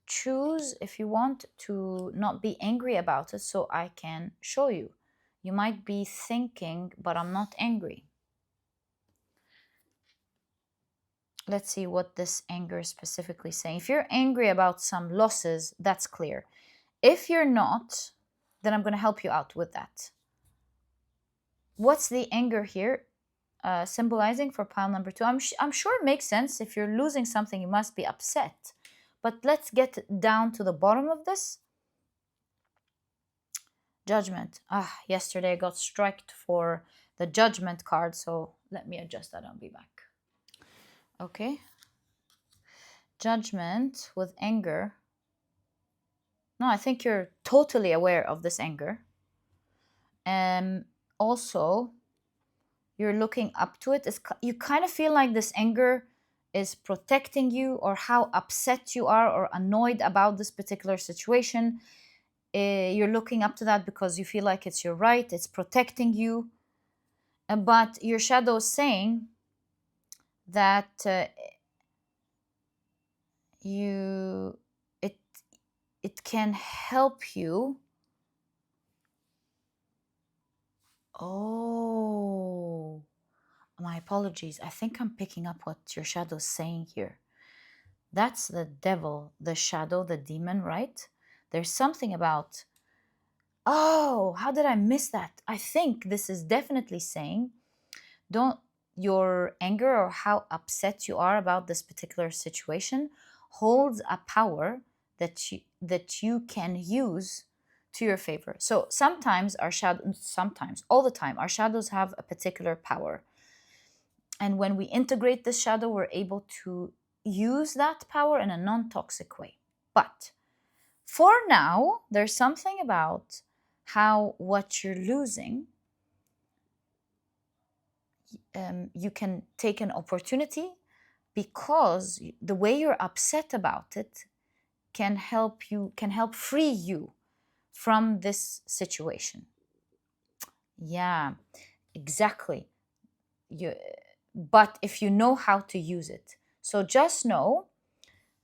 choose, if you want, to not be angry about it so I can show you. You might be thinking, but I'm not angry. Let's see what this anger is specifically saying. If you're angry about some losses, that's clear. If you're not, then I'm going to help you out with that. What's the anger here symbolizing for pile number 2? I'm sure it makes sense. If you're losing something, you must be upset. But let's get down to the bottom of this. Judgment. Yesterday I got striked for the judgment card, so let me adjust that. I'll be back. Okay. Judgment with anger. No, I think you're totally aware of this anger. Also, you're looking up to it. You kind of feel like this anger is protecting you, or how upset you are or annoyed about this particular situation. You're looking up to that because you feel like it's your right, it's protecting you. But your shadow is saying that it can help you. Oh, my apologies. I think I'm picking up what your shadow is saying here. That's the devil, the shadow, the demon, right? There's something about, oh, how did I miss that? I think this is definitely saying, your anger or how upset you are about this particular situation holds a power that you can use to your favor. So sometimes all the time, our shadows have a particular power. And when we integrate this shadow, we're able to use that power in a non-toxic way. But for now, there's something about how what you're losing, you can take an opportunity, because the way you're upset about it can help free you from this situation. Yeah, exactly. But if you know how to use it. So just know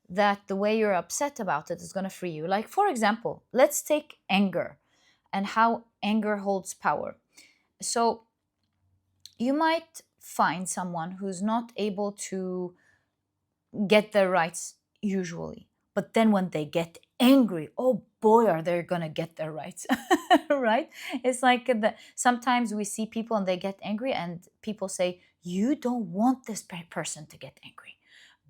that the way you're upset about it is going to free you. Like, for example, let's take anger and how anger holds power. So you might find someone who's not able to get their rights usually, but then when they get angry, oh boy, are they gonna get their rights. Right? It's like sometimes we see people and they get angry, and people say, you don't want this person to get angry,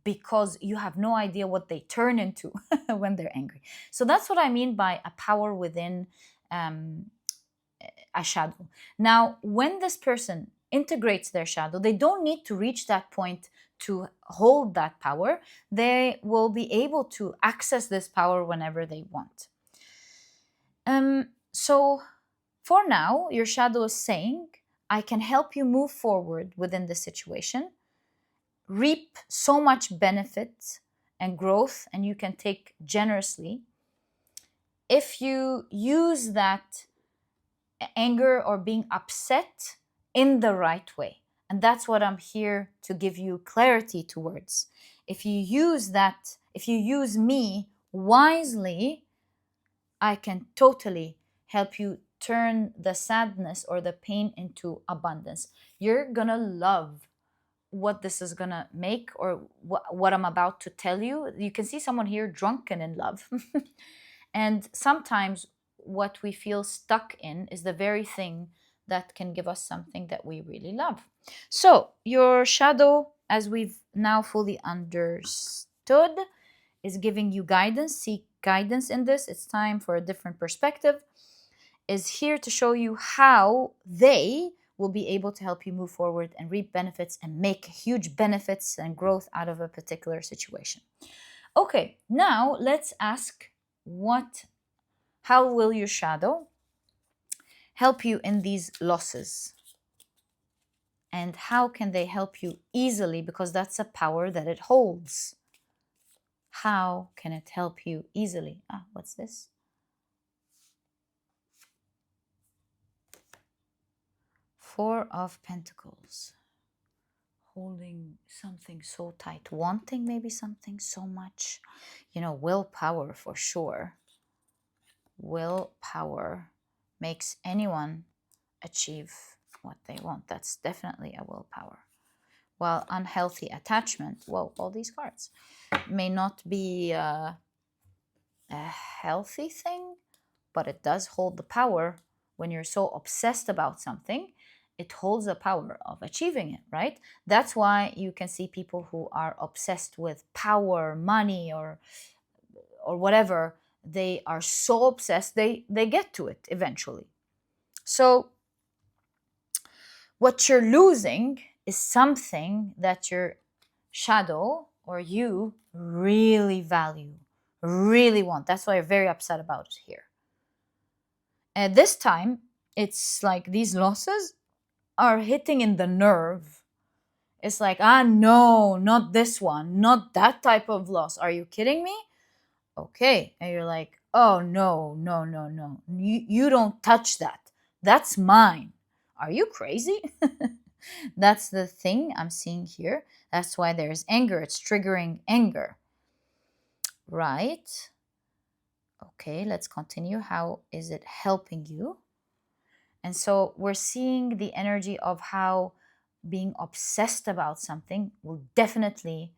because you have no idea what they turn into when they're angry. So that's what I mean by a power within a shadow. Now, when this person integrates their shadow, they don't need to reach that point to hold that power. They will be able to access this power whenever they want. So for now, your shadow is saying, I can help you move forward within the situation, reap so much benefit and growth, and you can take generously if you use that anger or being upset in the right way. And that's what I'm here to give you clarity towards. If you use me wisely, I can totally help you turn the sadness or the pain into abundance. You're gonna love what this is gonna make, or what I'm about to tell you. You can see someone here drunken in love. And sometimes what we feel stuck in is the very thing that can give us something that we really love. So your shadow, as we've now fully understood, is giving you guidance. Seek guidance in this. It's time for a different perspective. Is here to show you how they will be able to help you move forward and reap benefits and make huge benefits and growth out of a particular situation. Okay, now let's ask, how will your shadow help you in these losses? And how can they help you easily? Because that's a power that it holds. How can it help you easily? What's this? Four of Pentacles. Holding something so tight. Wanting maybe something so much. Willpower for sure. Willpower makes anyone achieve what they want. That's definitely a willpower. While unhealthy attachment, well, all these cards may not be a healthy thing, but it does hold the power. When you're so obsessed about something, it holds the power of achieving it, right? That's why you can see people who are obsessed with power, money, or whatever. They are so obsessed, they get to it eventually. So what you're losing is something that your shadow or you really value, really want. That's why you're very upset about it here. And this time, it's like these losses are hitting in the nerve. It's like, no, not this one, not that type of loss. Are you kidding me? Okay. And you're like, oh, no, no, no, no. You don't touch that. That's mine. Are you crazy? That's the thing I'm seeing here. That's why there's anger. It's triggering anger. Right? Okay, let's continue. How is it helping you? And so we're seeing the energy of how being obsessed about something will definitely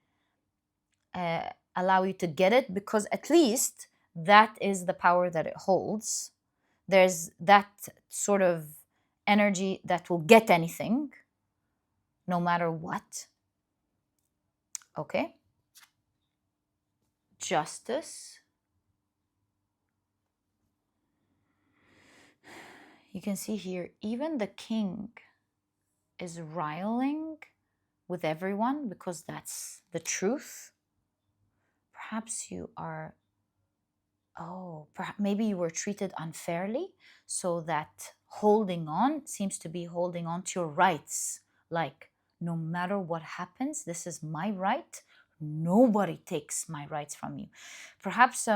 allow you to get it, because at least that is the power that it holds. There's that sort of energy that will get anything, no matter what. Okay? Justice. You can see here, even the king is riling with everyone because that's the truth. Perhaps you are, perhaps maybe you were treated unfairly, so that holding on seems to be holding on to your rights. Like, no matter what happens, this is my right. Nobody takes my rights from you. Perhaps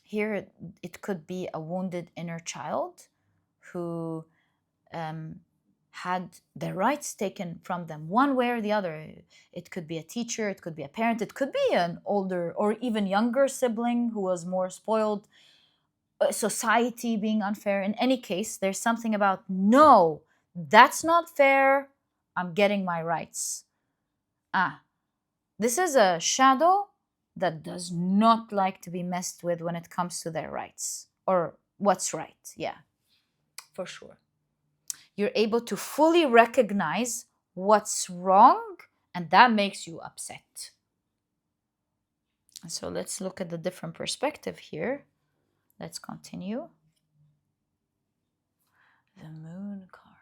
here it could be a wounded inner child who had their rights taken from them one way or the other. It could be a teacher, it could be a parent, it could be an older or even younger sibling who was more spoiled, society being unfair. In any case, there's something about, no, that's not fair, I'm getting my rights. This is a shadow that does not like to be messed with when it comes to their rights or what's right. Yeah, for sure. You're able to fully recognize what's wrong, and that makes you upset. So let's look at the different perspective here. Let's continue. The Moon card.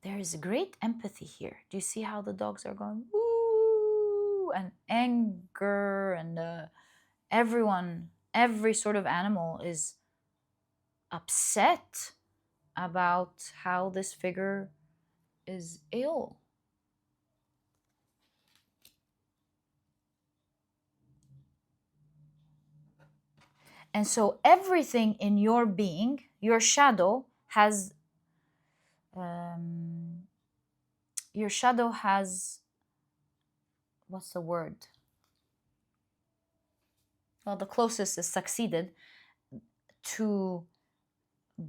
There is great empathy here. Do you see how the dogs are going, woo, and anger, and everyone, every sort of animal is upset about how this figure is ill. And so everything in your being, your shadow has, what's the word? Well, the closest is succeeded to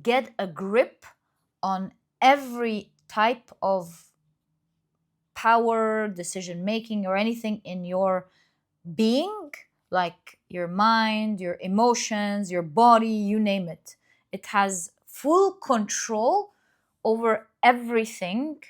get a grip on every type of power, decision making, or anything in your being, like your mind, your emotions, your body, you name it. It has full control over everything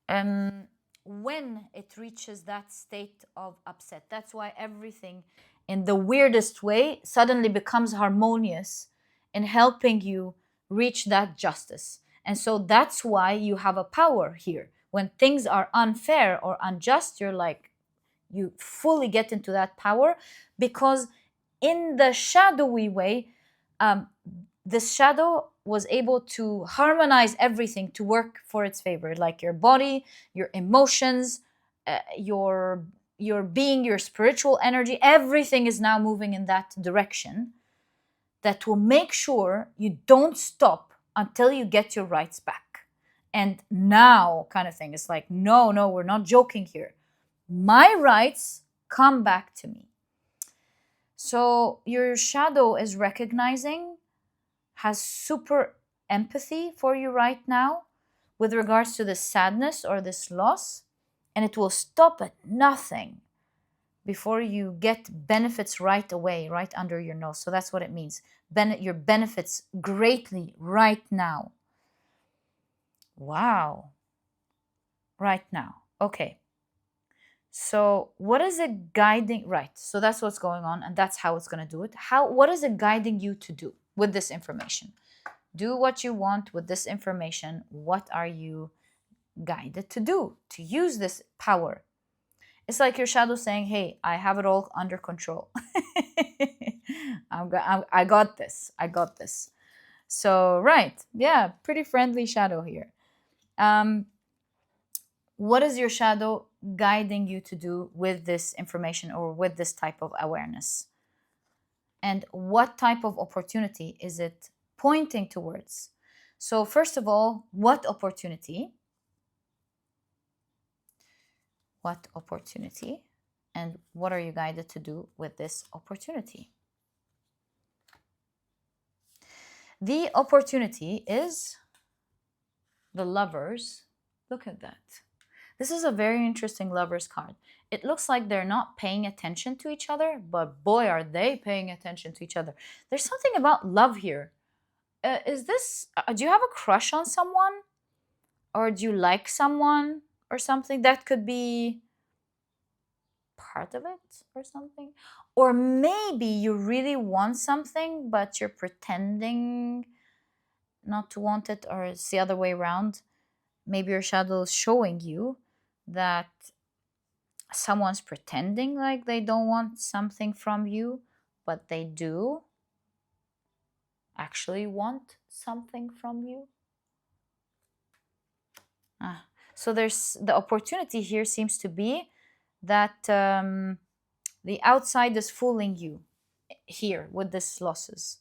when it reaches that state of upset. That's why everything, in the weirdest way, suddenly becomes harmonious in helping you reach that justice. And so that's why you have a power here. When things are unfair or unjust, you're like, you fully get into that power, because in the shadowy way, this shadow was able to harmonize everything to work for its favor, like your body, your emotions, your being, your spiritual energy. Everything is now moving in that direction that will make sure you don't stop until you get your rights back. And now, kind of thing, it's like, no, we're not joking here. My rights come back to me. So your shadow is recognizing, has super empathy for you right now with regards to this sadness or this loss, and it will stop at nothing before you get benefits right away, right under your nose. So that's what it means. Your benefits greatly right now. Wow. Right now. Okay. So what is it guiding? Right. So that's what's going on, and that's how it's going to do it. What is it guiding you to do with this information? Do what you want with this information. What are you guided to do? To use this power. It's like your shadow saying, hey, I have it all under control. I got this. I got this. So, right. Yeah, pretty friendly shadow here. What is your shadow guiding you to do with this information or with this type of awareness? And what type of opportunity is it pointing towards? So first of all, what opportunity? What opportunity? And what are you guided to do with this opportunity? The opportunity is the Lovers. Look at that. This is a very interesting Lovers card. It looks like they're not paying attention to each other, but boy, are they paying attention to each other. There's something about love here. Do you have a crush on someone? Or do you like someone or something? That could be part of it or something. Or maybe you really want something, but you're pretending not to want it, or it's the other way around. Maybe your shadow is showing you that someone's pretending like they don't want something from you, but they do actually want something from you. So there's the opportunity here seems to be that the outside is fooling you here with these losses.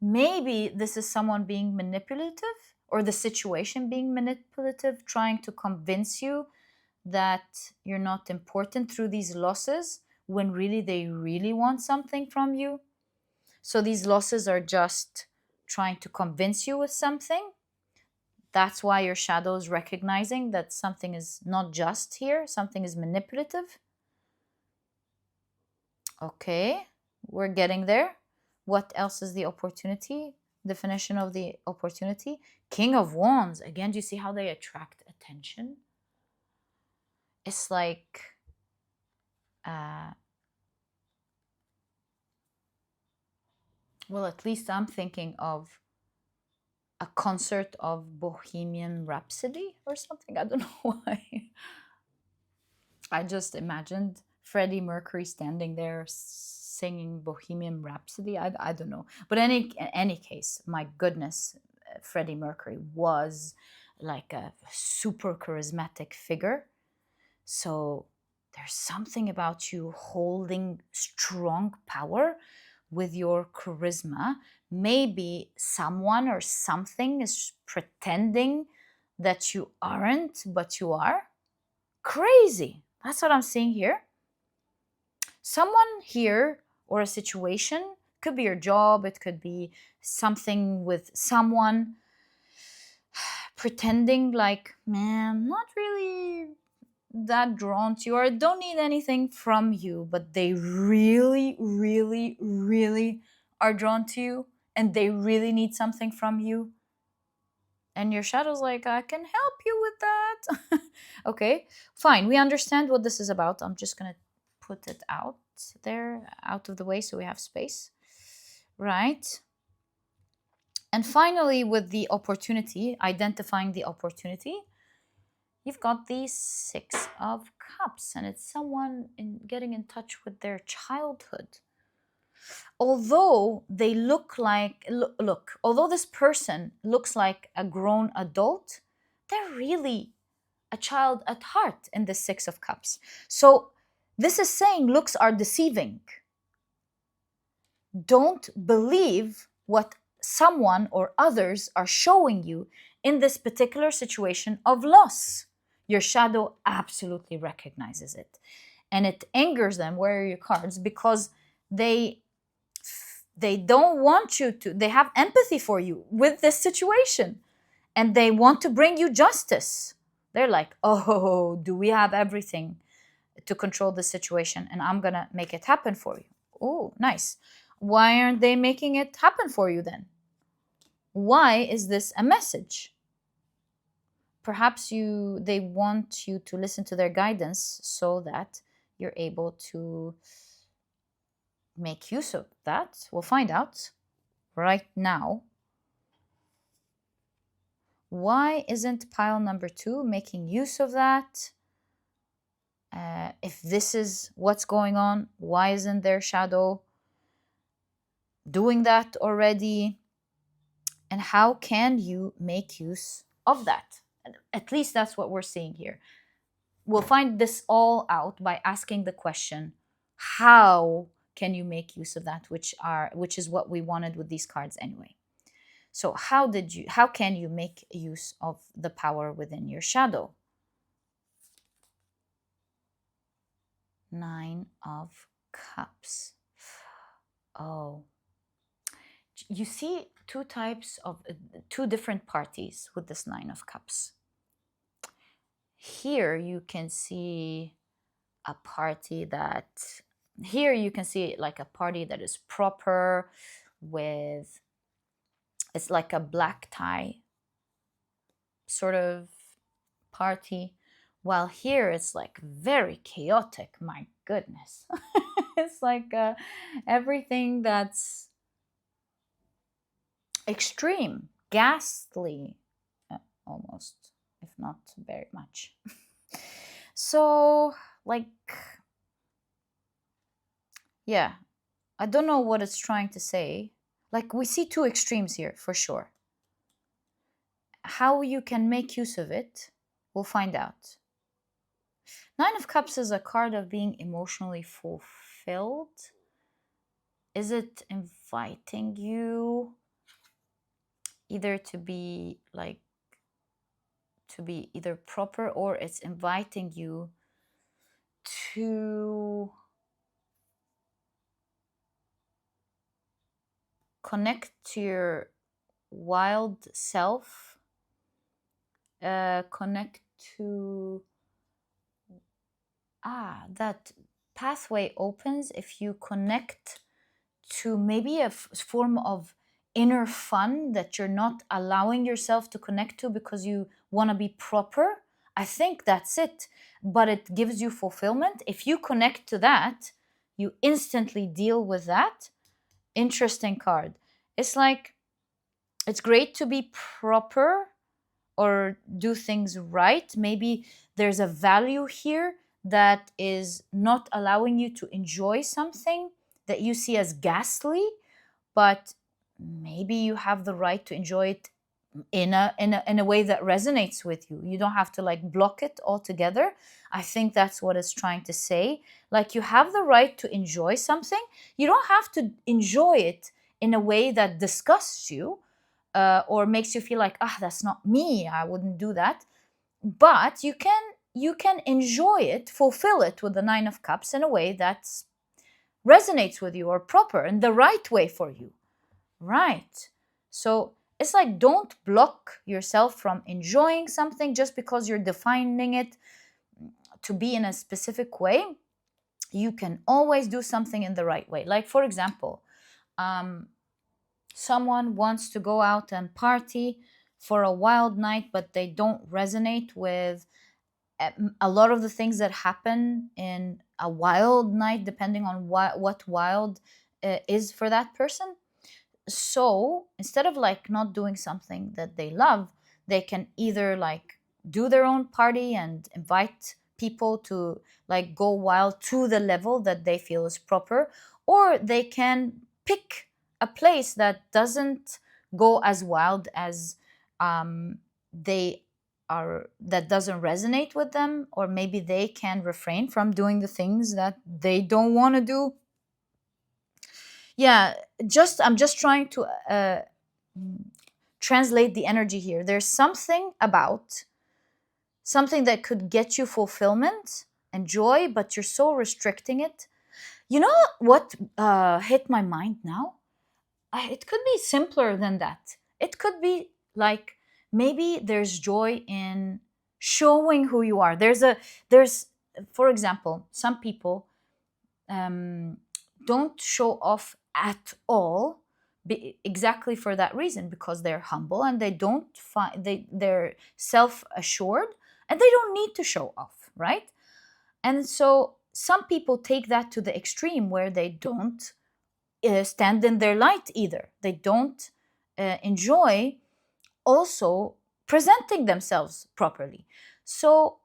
Maybe this is someone being manipulative, or the situation being manipulative, trying to convince you that you're not important through these losses, when really they really want something from you. So these losses are just trying to convince you with something. That's why your shadow is recognizing that something is not just here, something is manipulative. Okay, we're getting there. What else is the opportunity? Definition of the opportunity. King of Wands. Again, do you see how they attract attention? It's like well, at least I'm thinking of a concert of Bohemian Rhapsody or something. I don't know why. I just imagined Freddie Mercury standing there singing Bohemian Rhapsody. I don't know. But in any case, my goodness, Freddie Mercury was like a super charismatic figure. So there's something about you holding strong power with your charisma. Maybe someone or something is pretending that you aren't, but you are. Crazy. That's what I'm seeing here. Someone here or a situation, could be your job, it could be something with someone, pretending like, man, I'm not really that drawn to you, or I don't need anything from you, but they really, really, really are drawn to you, and they really need something from you. And your shadow's like, I can help you with that. Okay, fine. We understand what this is about. I'm just going to put it out there, out of the way, so we have space. Right. And finally, with the opportunity, identifying the opportunity, you've got the Six of Cups, and it's someone getting in touch with their childhood. Although they look like, although this person looks like a grown adult, they're really a child at heart in the Six of Cups. So this is saying looks are deceiving. Don't believe what someone or others are showing you in this particular situation of loss. Your shadow absolutely recognizes it. And it angers them, where are your cards? Because they don't want you to, they have empathy for you with this situation. And they want to bring you justice. They're like, oh, do we have everything to control the situation, and I'm gonna make it happen for you. Oh, nice. Why aren't they making it happen for you then? Why is this a message? Perhaps they want you to listen to their guidance so that you're able to make use of that. We'll find out right now. Why isn't pile number 2 making use of that? If this is what's going on, why isn't their shadow doing that already? And how can you make use of that? At least that's what we're seeing here. We'll find this all out by asking the question, how can you make use of that, which is what we wanted with these cards anyway. So how can you make use of the power within your shadow? 9 of Cups. Oh, you see two different parties with this 9 of Cups. Here you can see a party like a party that is proper, with, it's like a black tie sort of party, while here it's like very chaotic. My goodness. It's like everything that's extreme, ghastly, almost, if not very much. So, like, yeah, I don't know what it's trying to say. Like, we see two extremes here for sure. How you can make use of it, we'll find out. 9 of Cups is a card of being emotionally fulfilled. Is it inviting you either to be either proper, or it's inviting you to connect to your wild self, connect to that pathway opens if you connect to maybe a form of inner fun that you're not allowing yourself to connect to because you want to be proper. I think that's it, but it gives you fulfillment. If you connect to that, you instantly deal with that. Interesting card. It's like, it's great to be proper or do things right. Maybe there's a value here that is not allowing you to enjoy something that you see as ghastly, but maybe you have the right to enjoy it in a way that resonates with you. You don't have to like block it altogether. I think that's what it's trying to say. Like, you have the right to enjoy something. You don't have to enjoy it in a way that disgusts you, or makes you feel like, that's not me, I wouldn't do that. But you can enjoy it, fulfill it with the 9 of Cups in a way that resonates with you, or proper and the right way for you. Right. So it's like, don't block yourself from enjoying something just because you're defining it to be in a specific way. You can always do something in the right way. Like, for example, someone wants to go out and party for a wild night, but they don't resonate with a lot of the things that happen in a wild night, depending on what wild is for that person. So instead of like not doing something that they love, they can either like do their own party and invite people to like go wild to the level that they feel is proper, or they can pick a place that doesn't go as wild as that doesn't resonate with them, or maybe they can refrain from doing the things that they don't want to do. Yeah, I'm just trying to translate the energy here. There's something that could get you fulfillment and joy, but you're so restricting it. You know what hit my mind now? It could be simpler than that. It could be like, maybe there's joy in showing who you are. There's for example, some people don't show off at all, exactly for that reason, because they're humble and they don't find they're self-assured and they don't need to show off, right? And so some people take that to the extreme where they don't stand in their light either. They don't enjoy also presenting themselves properly. So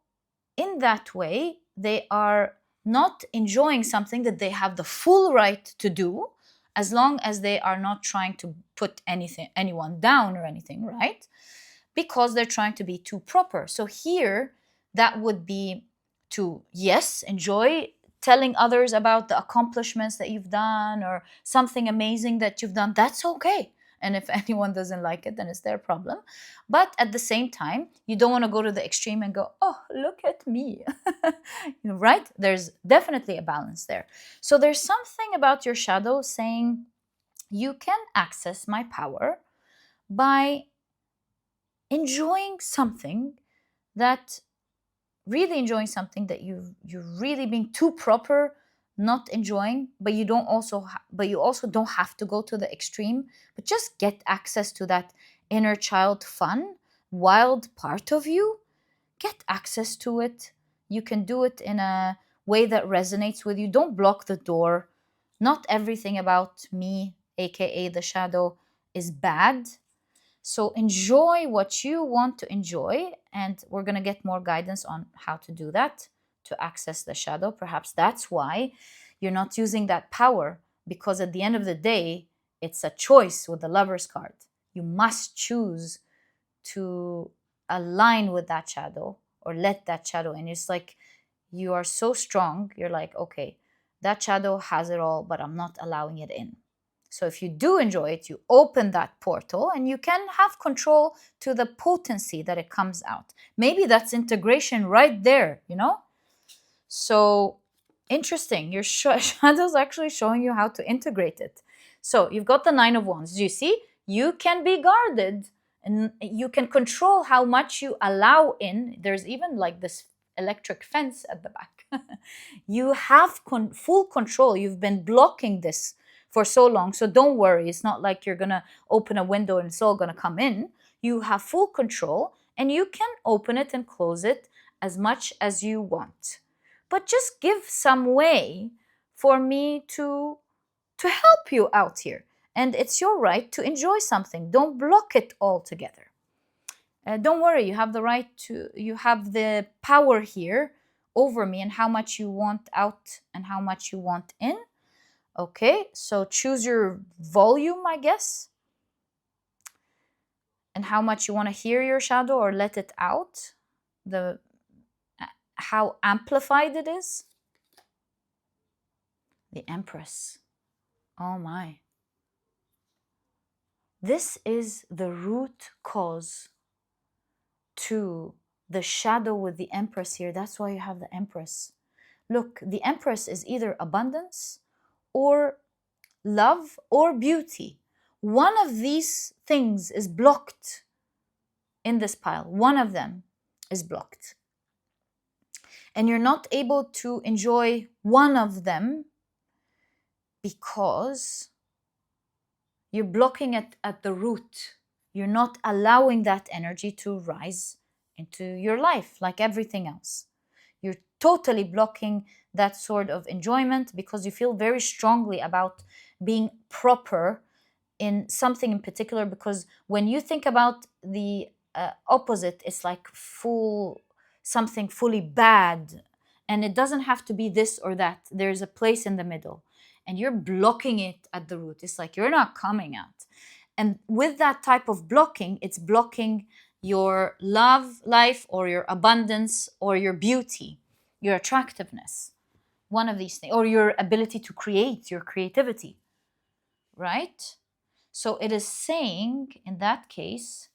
in that way, they are not enjoying something that they have the full right to do, as long as they are not trying to put anyone down or anything, right? Because they're trying to be too proper. So here, that would be to, yes, enjoy telling others about the accomplishments that you've done or something amazing that you've done. That's okay. And if anyone doesn't like it, then it's their problem. But at the same time, you don't want to go to the extreme and go, oh, look at me. Right? There's definitely a balance there. So there's something about your shadow saying, you can access my power by enjoying something that you're really being too proper, not enjoying, but you also don't have to go to the extreme, but just get access to that inner child fun, wild part of you. Get access to it. You can do it in a way that resonates with you. Don't block the door. Not everything about me, aka the shadow, is bad. So enjoy what you want to enjoy, and we're going to get more guidance on how to do that, to access the shadow. Perhaps that's why you're not using that power, because at the end of the day, it's a choice with the Lover's card. You must choose to align with that shadow or let that shadow in. It's like you are so strong, you're like, okay, that shadow has it all, but I'm not allowing it in. So if you do enjoy it, you open that portal and you can have control to the potency that it comes out. Maybe that's integration right there, So interesting. Your shadow's actually showing you how to integrate it. So you've got the 9 of Wands. Do you see? You can be guarded and you can control how much you allow in. There's even like this electric fence at the back. You have full control. You've been blocking this for so long. So don't worry. It's not like you're going to open a window and it's all going to come in. You have full control and you can open it and close it as much as you want. But just give some way for me to help you out here. And it's your right to enjoy something. Don't block it altogether. Don't worry, you have the power here over me and how much you want out and how much you want in. Okay, so choose your volume, I guess, and how much you want to hear your shadow or let it out, how amplified it is. The Empress. Oh my. This is the root cause to the shadow with the Empress here. That's why you have the Empress. Look, the Empress is either abundance or love or beauty. One of these things is blocked in this pile. One of them is blocked. And you're not able to enjoy one of them because you're blocking it at the root. You're not allowing that energy to rise into your life like everything else. You're totally blocking that sort of enjoyment because you feel very strongly about being proper in something in particular, because when you think about the opposite, it's like something fully bad, and it doesn't have to be this or that. There's a place in the middle, and you're blocking it at the root. It's like you're not coming out. And with that type of blocking, it's blocking your love life or your abundance or your beauty, your attractiveness, one of these things, or your ability to create, your creativity, right? So it is saying, in that case,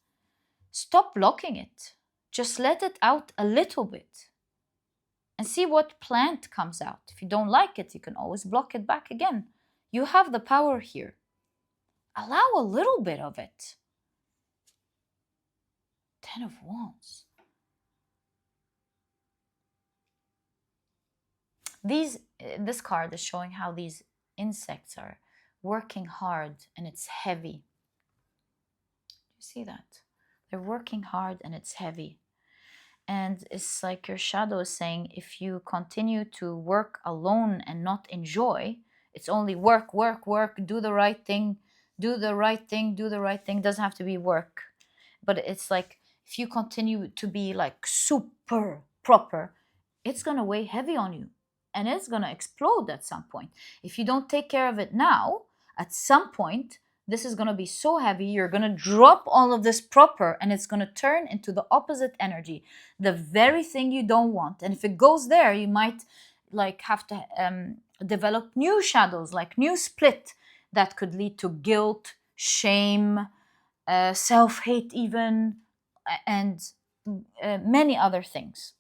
stop blocking it. Just let it out a little bit and see what plant comes out. If you don't like it, you can always block it back again. You have the power here. Allow a little bit of it. 10 of Wands. This card is showing how these insects are working hard and it's heavy. You see that? They're working hard and it's heavy. And it's like your shadow is saying, if you continue to work alone and not enjoy, it's only work, work, work, do the right thing, do the right thing, do the right thing. It doesn't have to be work. But it's like, if you continue to be like super proper, it's going to weigh heavy on you and it's going to explode at some point. If you don't take care of it now, at some point, this is going to be so heavy, you're going to drop all of this proper and it's going to turn into the opposite energy, the very thing you don't want. And if it goes there, you might like have to develop new shadows, like new split that could lead to guilt, shame, self-hate even, and many other things.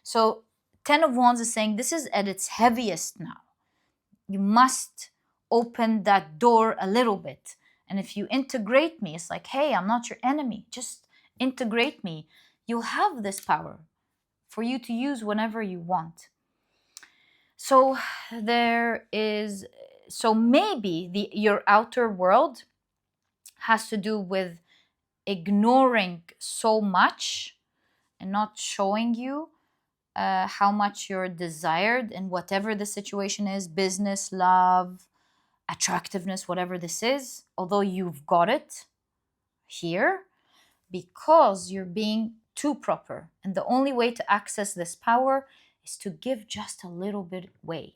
So 10 of Wands is saying this is at its heaviest now. You must open that door a little bit. And if you integrate me, it's like, hey, I'm not your enemy. Just integrate me. You'll have this power for you to use whenever you want. So maybe your outer world has to do with ignoring so much and not showing you how much you're desired in whatever the situation is, business, love, attractiveness, whatever this is, although you've got it here, because you're being too proper. And the only way to access this power is to give just a little bit way.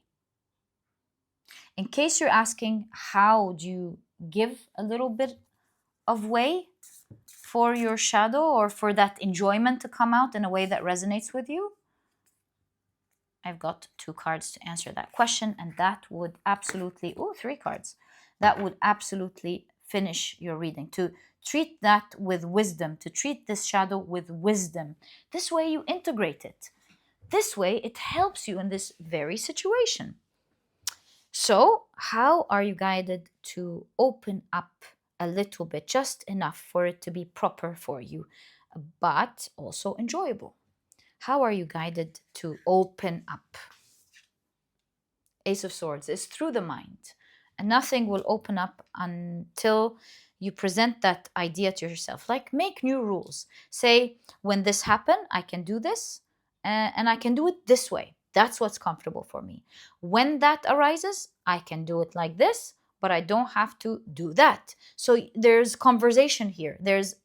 In case you're asking, how do you give a little bit of way for your shadow or for that enjoyment to come out in a way that resonates with you? I've got 2 cards to answer that question, and that would absolutely, 3 cards. That would absolutely finish your reading. To treat that with wisdom, to treat this shadow with wisdom. This way you integrate it. This way it helps you in this very situation. So, how are you guided to open up a little bit, just enough for it to be proper for you, but also enjoyable? How are you guided to open up? Ace of Swords is through the mind, and nothing will open up until you present that idea to yourself. Like, make new rules. Say, when this happens, I can do this, and I can do it this way. That's what's comfortable for me. When that arises, I can do it like this, but I don't have to do that. So there's conversation here. There's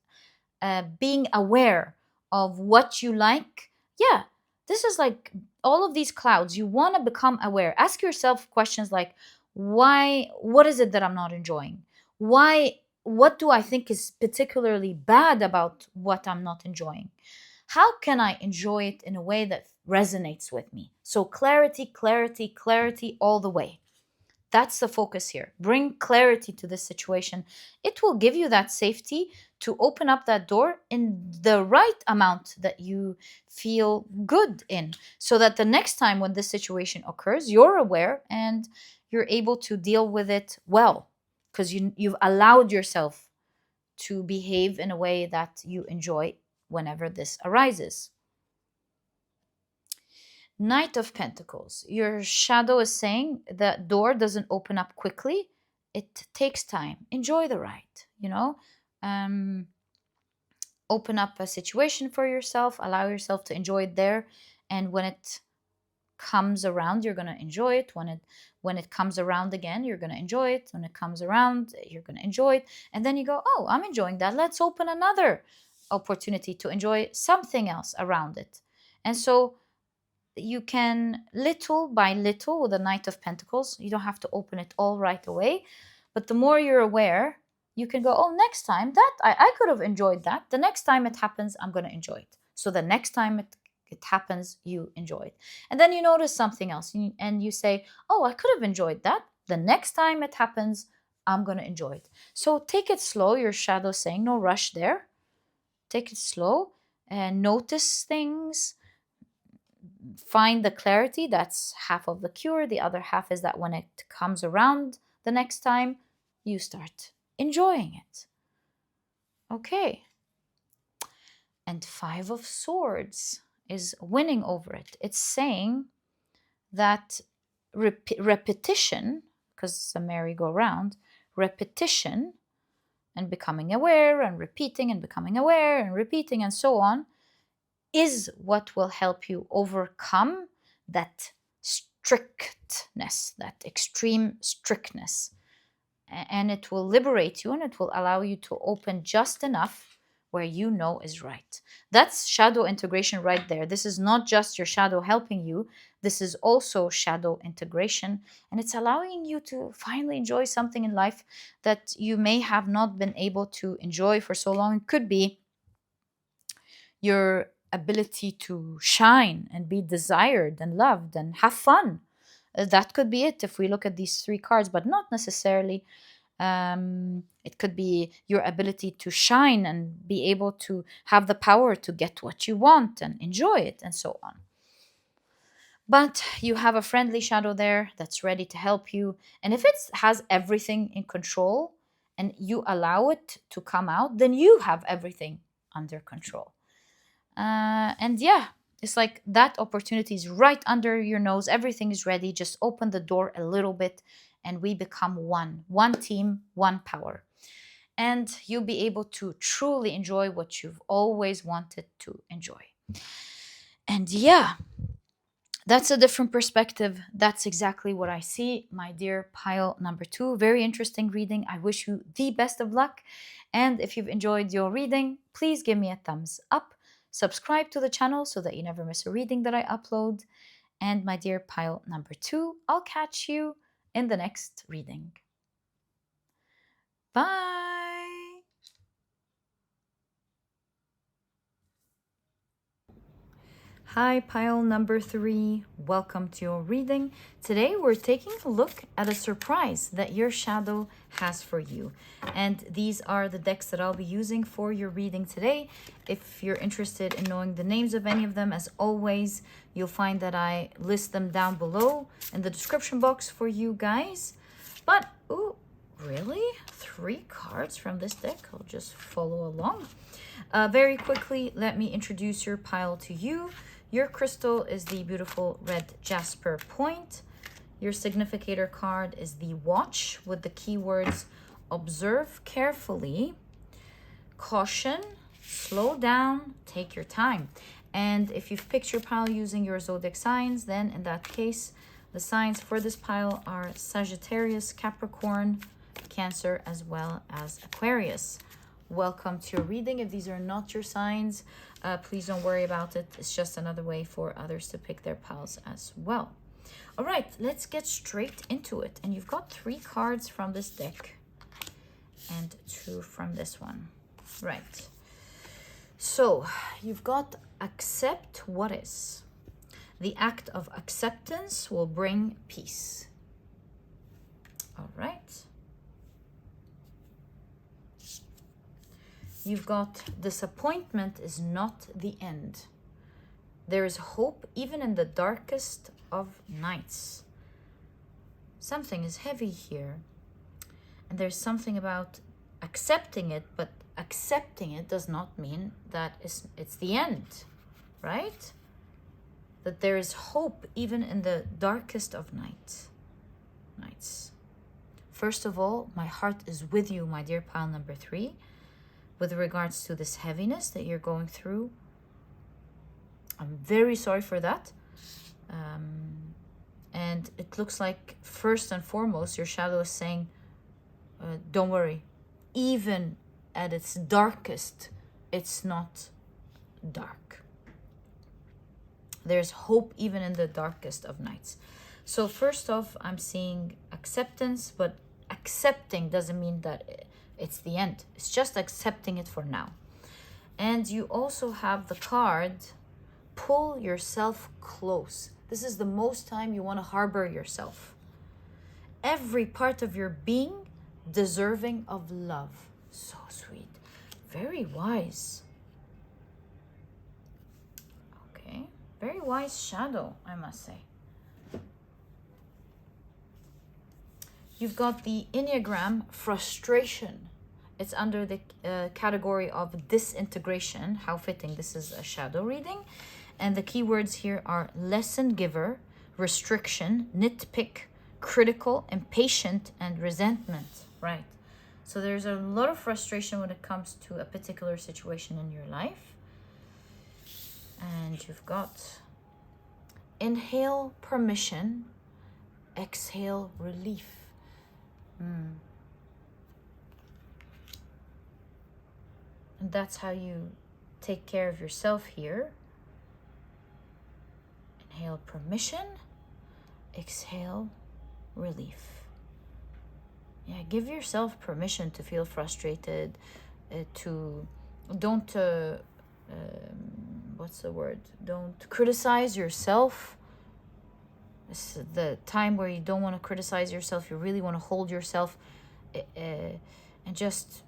being aware of what you like. Yeah, this is like all of these clouds. You want to become aware. Ask yourself questions like, why? What is it that I'm not enjoying? Why? What do I think is particularly bad about what I'm not enjoying? How can I enjoy it in a way that resonates with me? So clarity, clarity, clarity all the way. That's the focus here. Bring clarity to this situation. It will give you that safety to open up that door in the right amount that you feel good in, so that the next time when this situation occurs, you're aware and you're able to deal with it well, because you've allowed yourself to behave in a way that you enjoy whenever this arises. Knight of Pentacles. Your shadow is saying that door doesn't open up quickly. It takes time. Enjoy the ride, open up a situation for yourself. Allow yourself to enjoy it there. And when it comes around, you're going to enjoy it. When it comes around again, you're going to enjoy it. When it comes around, you're going to enjoy it. And then you go, oh, I'm enjoying that. Let's open another opportunity to enjoy something else around it. And so you can, little by little, with the Knight of Pentacles, you don't have to open it all right away, but the more you're aware, you can go, oh, next time that I could have enjoyed that. The next time it happens, I'm going to enjoy it. So the next time it happens, you enjoy it. And then you notice something else and you say, oh, I could have enjoyed that. The next time it happens, I'm going to enjoy it. So take it slow. Your shadow saying, no rush there. Take it slow and notice things. Find the clarity. That's half of the cure. The other half is that when it comes around the next time, you start enjoying it. Okay. And 5 of Swords is winning over it. It's saying that repetition, because it's a merry-go-round, repetition and becoming aware and repeating and becoming aware and repeating and so on is what will help you overcome that strictness, that extreme strictness. And it will liberate you and it will allow you to open just enough where you know is right. That's shadow integration right there. This is not just your shadow helping you, this is also shadow integration. And it's allowing you to finally enjoy something in life that you may have not been able to enjoy for so long. It could be your ability to shine and be desired and loved and have fun. That could be it if we look at these three cards, but not necessarily. It could be your ability to shine and be able to have the power to get what you want and enjoy it and so on. But you have a friendly shadow there that's ready to help you. And if it has everything in control and you allow it to come out, then you have everything under control. And yeah, it's like that opportunity is right under your nose. Everything is ready. Just open the door a little bit and we become one team, one power. And you'll be able to truly enjoy what you've always wanted to enjoy. And yeah, that's a different perspective. That's exactly what I see, my dear pile number 2. Very interesting reading. I wish you the best of luck. And if you've enjoyed your reading, please give me a thumbs up. Subscribe to the channel so that you never miss a reading that I upload. And my dear pile number 2, I'll catch you in the next reading. Bye! Hi, pile number 3. Welcome to your reading. Today we're taking a look at a surprise that your shadow has for you. And these are the decks that I'll be using for your reading today. If you're interested in knowing the names of any of them, as always, you'll find that I list them down below in the description box for you guys. But, ooh, really? 3 cards from this deck? I'll just follow along. Very quickly, let me introduce your pile to you. Your crystal is the beautiful red Jasper point. Your significator card is the watch with the keywords observe carefully, caution, slow down, take your time. And if you've picked your pile using your zodiac signs, then in that case, the signs for this pile are Sagittarius, Capricorn, Cancer, as well as Aquarius. Welcome to your reading. If these are not your signs, please don't worry about it. It's just another way for others to pick their piles as well. All right, let's get straight into it. And you've got 3 cards from this deck and 2 from this one. Right. So you've got accept what is. The act of acceptance will bring peace. All right. You've got disappointment is not the end. There is hope even in the darkest of nights. Something is heavy here. And there's something about accepting it, but accepting it does not mean that it's the end, right? That there is hope even in the darkest of nights. First of all, my heart is with you, my dear pile number 3. With regards to this heaviness that you're going through, I'm very sorry for that. And it looks like first and foremost, your shadow is saying, don't worry, even at its darkest, it's not dark. There's hope even in the darkest of nights. So first off, I'm seeing acceptance, but accepting doesn't mean that it's the end. It's just accepting it for now. And you also have the card, pull yourself close. This is the most time you want to harbor yourself. Every part of your being deserving of love. So sweet. Very wise. Okay. Very wise shadow, I must say. You've got the Enneagram frustration. It's under the category of disintegration. How fitting, this is a shadow reading. And the keywords here are lesson giver, restriction, nitpick, critical, impatient, and resentment, right? So there's a lot of frustration when it comes to a particular situation in your life. And you've got inhale permission, exhale relief. And that's how you take care of yourself here. Inhale permission, exhale relief. Yeah, give yourself permission to feel frustrated, don't what's the word? Don't criticize yourself. This is the time where you don't want to criticize yourself. You really want to hold yourself and just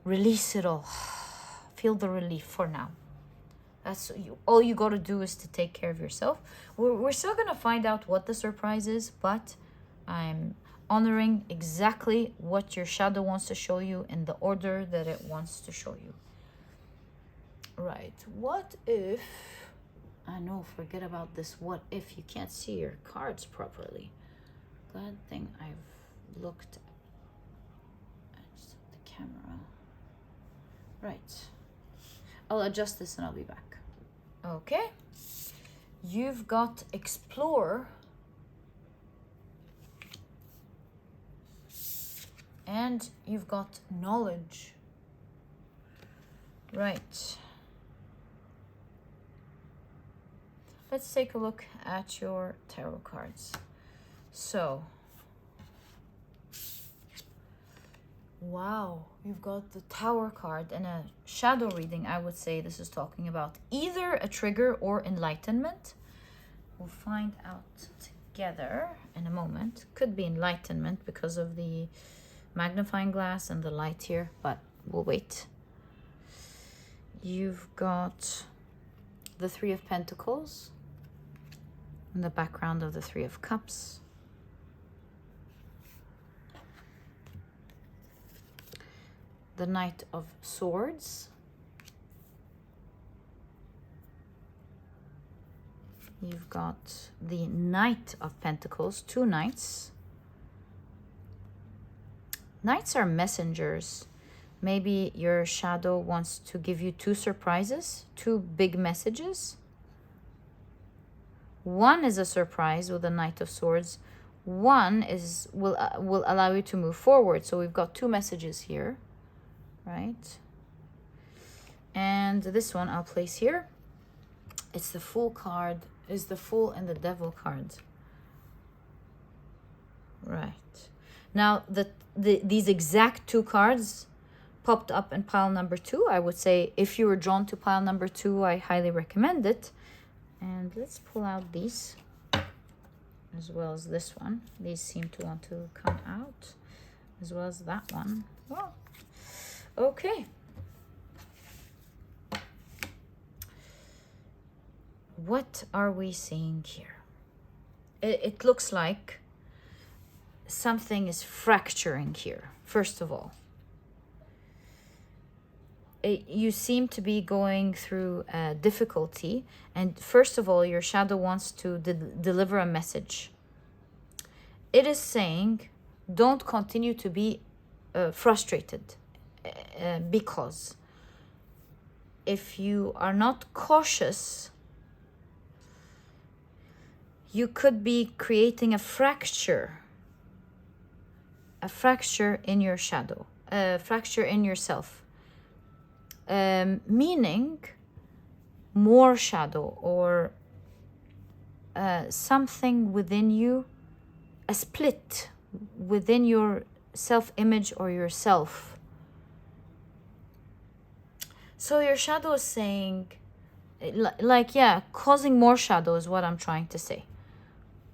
release it all. Feel the relief for now. That's all you got to do is to take care of yourself. We're still going to find out what the surprise is, but I'm honoring exactly what your shadow wants to show you in the order that it wants to show you. Right. What if... I know, forget about this what if. You can't see your cards properly. Glad thing I've looked at the camera. Right. I'll adjust this and I'll be back. Okay. You've got explore and you've got knowledge. Right. Let's take a look at your tarot cards. So, wow, you've got the Tower card and a shadow reading. I would say this is talking about either a trigger or enlightenment. We'll find out together in a moment. Could be enlightenment because of the magnifying glass and the light here, but we'll wait. You've got the Three of Pentacles in the background of the Three of Cups. The Knight of Swords. You've got the Knight of Pentacles, two knights. Knights are messengers. Maybe your shadow wants to give you two surprises, two big messages. One is a surprise with the Knight of Swords. One is will allow you to move forward. So we've got two messages here, right? And this one I'll place here. It's the Fool card. Is the Fool and the Devil card. Right. Now these exact two cards popped up in pile number 2. I would say if you were drawn to pile number 2, I highly recommend it. And let's pull out these as well as this one. These seem to want to come out as well as that one. Well, okay. What are we seeing here? It looks like something is fracturing here, first of all. You seem to be going through difficulty, and first of all, your shadow wants to deliver a message. It is saying, don't continue to be frustrated, because if you are not cautious, you could be creating a fracture in your shadow, a fracture in yourself. Meaning more shadow or something within you, a split within your self-image or yourself. So your shadow is saying, causing more shadow is what I'm trying to say.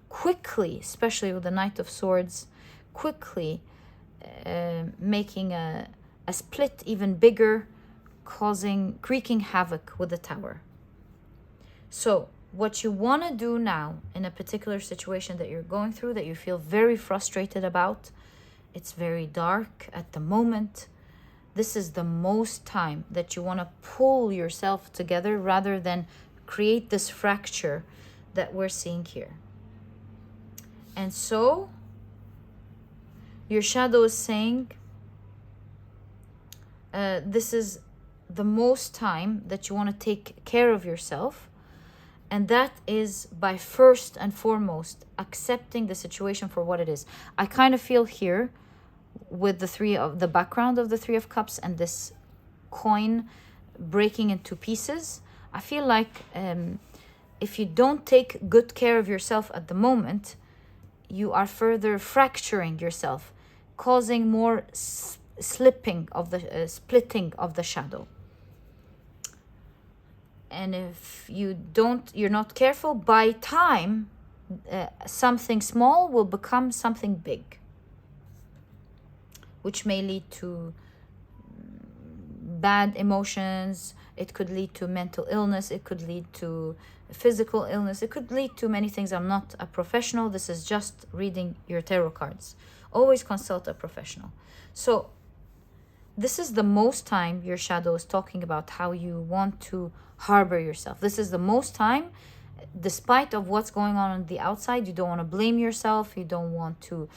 Quickly, especially with the Knight of Swords, quickly making a split even bigger, wreaking havoc with the Tower. So what you want to do now in a particular situation that you're going through, that you feel very frustrated about, it's very dark at the moment, this is the most time that you want to pull yourself together rather than create this fracture that we're seeing here. And so your shadow is saying, this is the most time that you want to take care of yourself. And that is by first and foremost accepting the situation for what it is. I kind of feel here with the background of the Three of Cups and this coin breaking into pieces. I feel like if you don't take good care of yourself at the moment, you are further fracturing yourself, causing more splitting of the shadow. And if you're not careful, by time, something small will become something big, which may lead to bad emotions. It could lead to mental illness. It could lead to physical illness. It could lead to many things. I'm not a professional. This is just reading your tarot cards. Always consult a professional. So this is the most time your shadow is talking about how you want to harbor yourself. This is the most time, despite of what's going on the outside, you don't want to blame yourself. You don't want to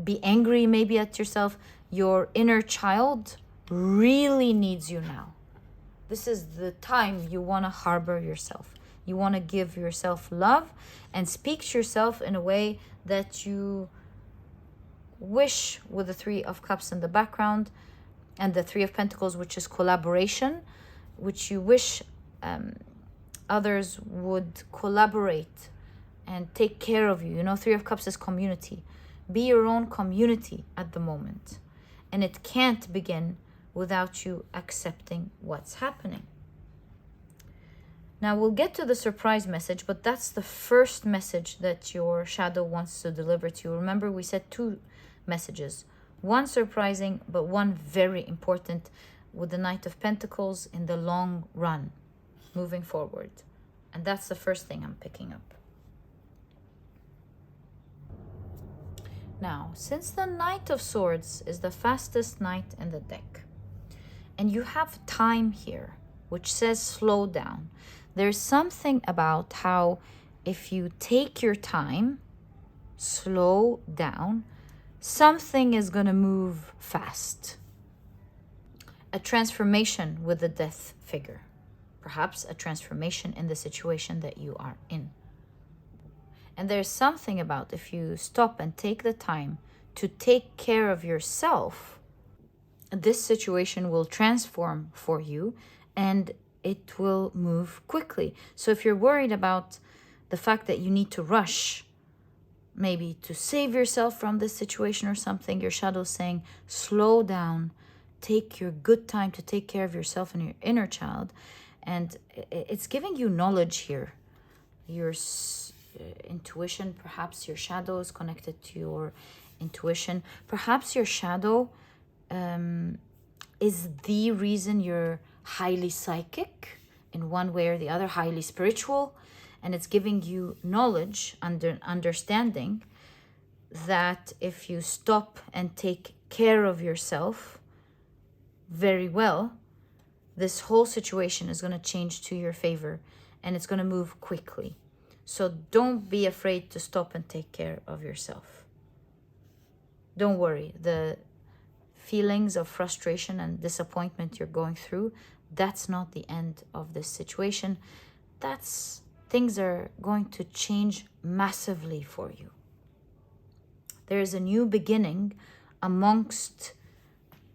be angry maybe at yourself. Your inner child really needs you now. This is the time you want to harbor yourself. You want to give yourself love and speak to yourself in a way that you wish, with the Three of Cups in the background and the Three of Pentacles, which is collaboration, which you wish others would collaborate and take care of you. You know, Three of Cups is community. Be your own community at the moment. And it can't begin without you accepting what's happening. Now we'll get to the surprise message, but that's the first message that your shadow wants to deliver to you. Remember, we said 2 messages. One surprising, but one very important with the Knight of Pentacles in the long run, moving forward. And that's the first thing I'm picking up. Now, since the Knight of Swords is the fastest knight in the deck, and you have time here, which says slow down, there's something about how if you take your time, slow down, something is going to move fast. A transformation with the Death figure. Perhaps a transformation in the situation that you are in. And there's something about if you stop and take the time to take care of yourself, this situation will transform for you and it will move quickly. So if you're worried about the fact that you need to rush, maybe to save yourself from this situation or something, your shadow's saying, slow down, take your good time to take care of yourself and your inner child. And it's giving you knowledge here. Your intuition, perhaps your shadow is connected to your intuition. Perhaps your shadow is the reason you're highly psychic in one way or the other, highly spiritual, and it's giving you knowledge, understanding that if you stop and take care of yourself very well, this whole situation is going to change to your favor and it's going to move quickly. So don't be afraid to stop and take care of yourself. Don't worry. The feelings of frustration and disappointment you're going through, that's not the end of this situation. Things are going to change massively for you. There is a new beginning amongst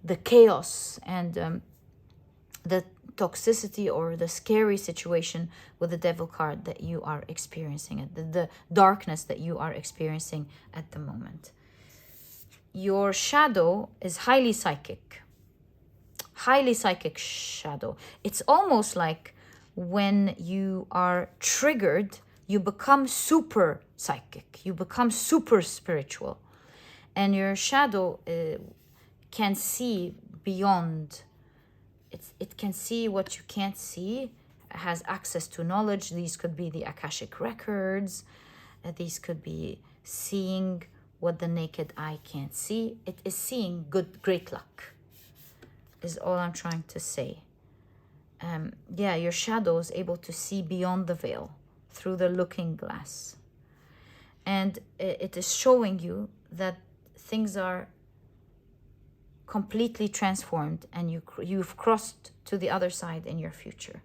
the chaos and the toxicity or the scary situation with the Devil card that you are experiencing, the darkness that you are experiencing at the moment. Your shadow is highly psychic shadow. It's almost like when you are triggered, you become super psychic, you become super spiritual, and your shadow can see beyond. It can see what you can't see, has access to knowledge. These could be the Akashic records. These could be seeing what the naked eye can't see. It is seeing great luck, is all I'm trying to say. yeah, your shadow is able to see beyond the veil through the looking glass. And it is showing you that things are completely transformed and you've crossed to the other side in your future.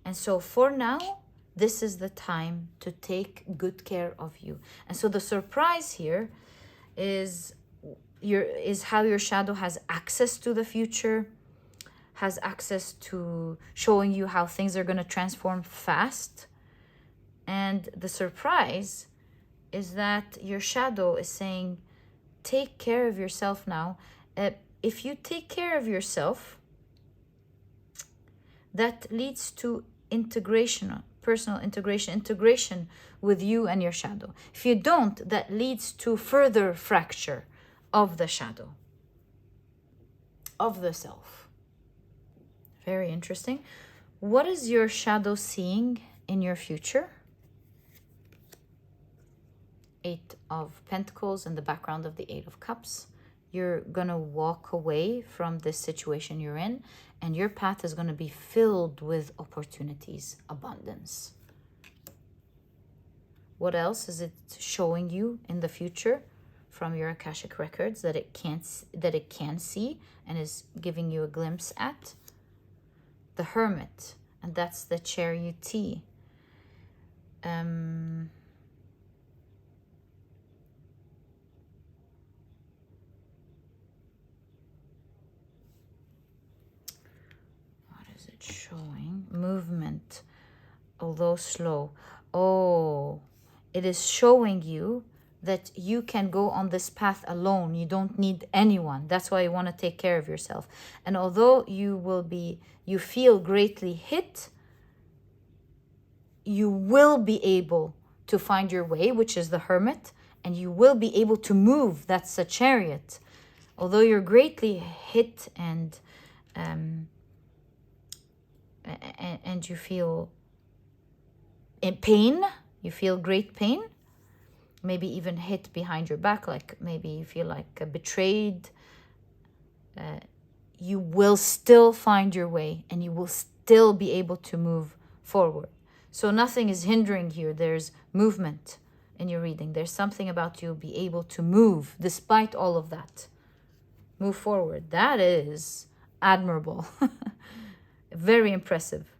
And so for now, this is the time to take good care of you. And so the surprise here is how your shadow has access to the future, has access to showing you how things are going to transform fast. And the surprise is that your shadow is saying, take care of yourself now. If you take care of yourself, that leads to integration, personal integration with you and your shadow. If you don't, that leads to further fracture of the shadow, of the self. Very interesting. What is your shadow seeing in your future? 8 of Pentacles in the background of the 8 of Cups. You're going to walk away from this situation you're in, and your path is going to be filled with opportunities, abundance. What else is it showing you in the future from your Akashic records that it can see and is giving you a glimpse at? The Hermit, and that's the Chariotee. Showing movement, although slow. Oh, it is showing you that you can go on this path alone. You don't need anyone. That's why you want to take care of yourself. And although you feel greatly hit, you will be able to find your way, which is the Hermit, and you will be able to move. That's a Chariot. Although you're greatly hit and you feel in pain, you feel great pain, maybe even hit behind your back, like maybe you feel like betrayed, you will still find your way and you will still be able to move forward. So nothing is hindering here. There's movement in your reading. There's something about you be able to move despite all of that. Move forward. That is admirable. Very impressive.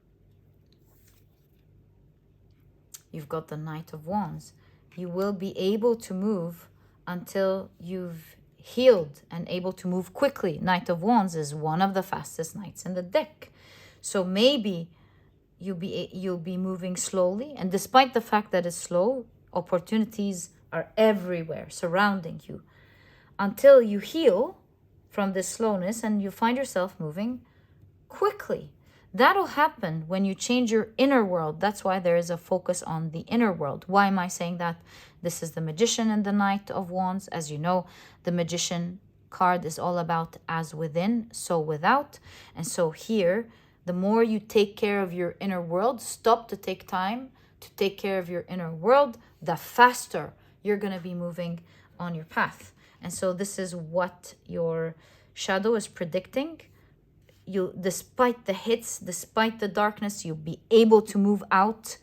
You've got the Knight of Wands. You will be able to move until you've healed and able to move quickly. Knight of Wands is one of the fastest knights in the deck. So maybe you'll be moving slowly, and despite the fact that it's slow, opportunities are everywhere surrounding you until you heal from this slowness and you find yourself moving quickly. That'll happen when you change your inner world. That's why there is a focus on the inner world. Why am I saying that? This is the Magician and the Knight of Wands. As you know, the Magician card is all about as within, so without. And so here, the more you take care of your inner world, stop to take time to take care of your inner world, the faster you're going to be moving on your path. And so this is what your shadow is predicting. You, despite the hits, despite the darkness, you'll be able to move out,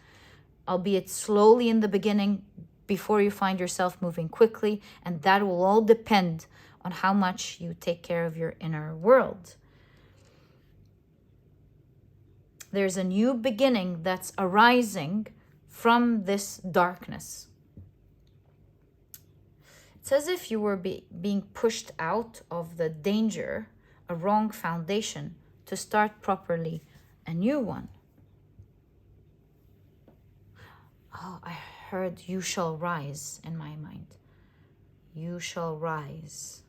albeit slowly in the beginning, before you find yourself moving quickly. And that will all depend on how much you take care of your inner world. There's a new beginning that's arising from this darkness. It's as if you were being pushed out of the danger, a wrong foundation, to start properly a new one. Oh, I heard you shall rise in my mind. You shall rise.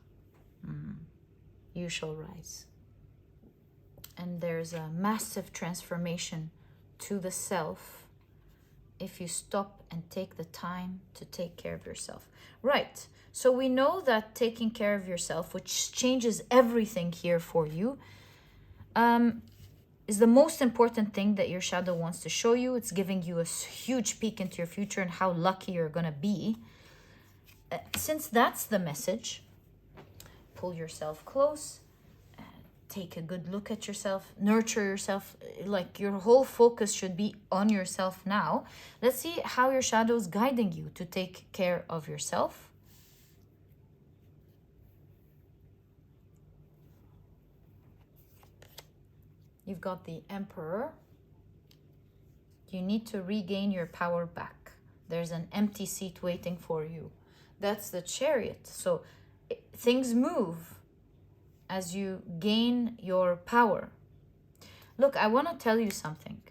You shall rise. And there's a massive transformation to the self if you stop and take the time to take care of yourself. Right. So we know that taking care of yourself, which changes everything here for you, is the most important thing that your shadow wants to show you. It's giving you a huge peek into your future and how lucky you're going to be. Since that's the message, pull yourself close. take a good look at yourself, nurture yourself. Like your whole focus should be on yourself now. Let's see how your shadow is guiding you to take care of yourself. You've got the Emperor. You need to regain your power back. There's an empty seat waiting for you. That's the Chariot. So things move as you gain your power. Look, I want to tell you something.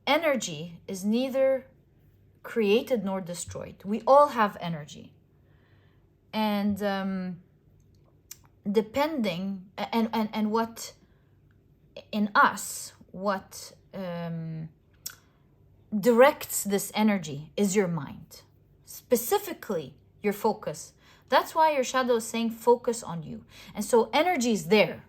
Energy is neither created nor destroyed. We all have energy. And depending, and what in us, what directs this energy is your mind, specifically your focus. That's why your shadow is saying focus on you. And so energy is there.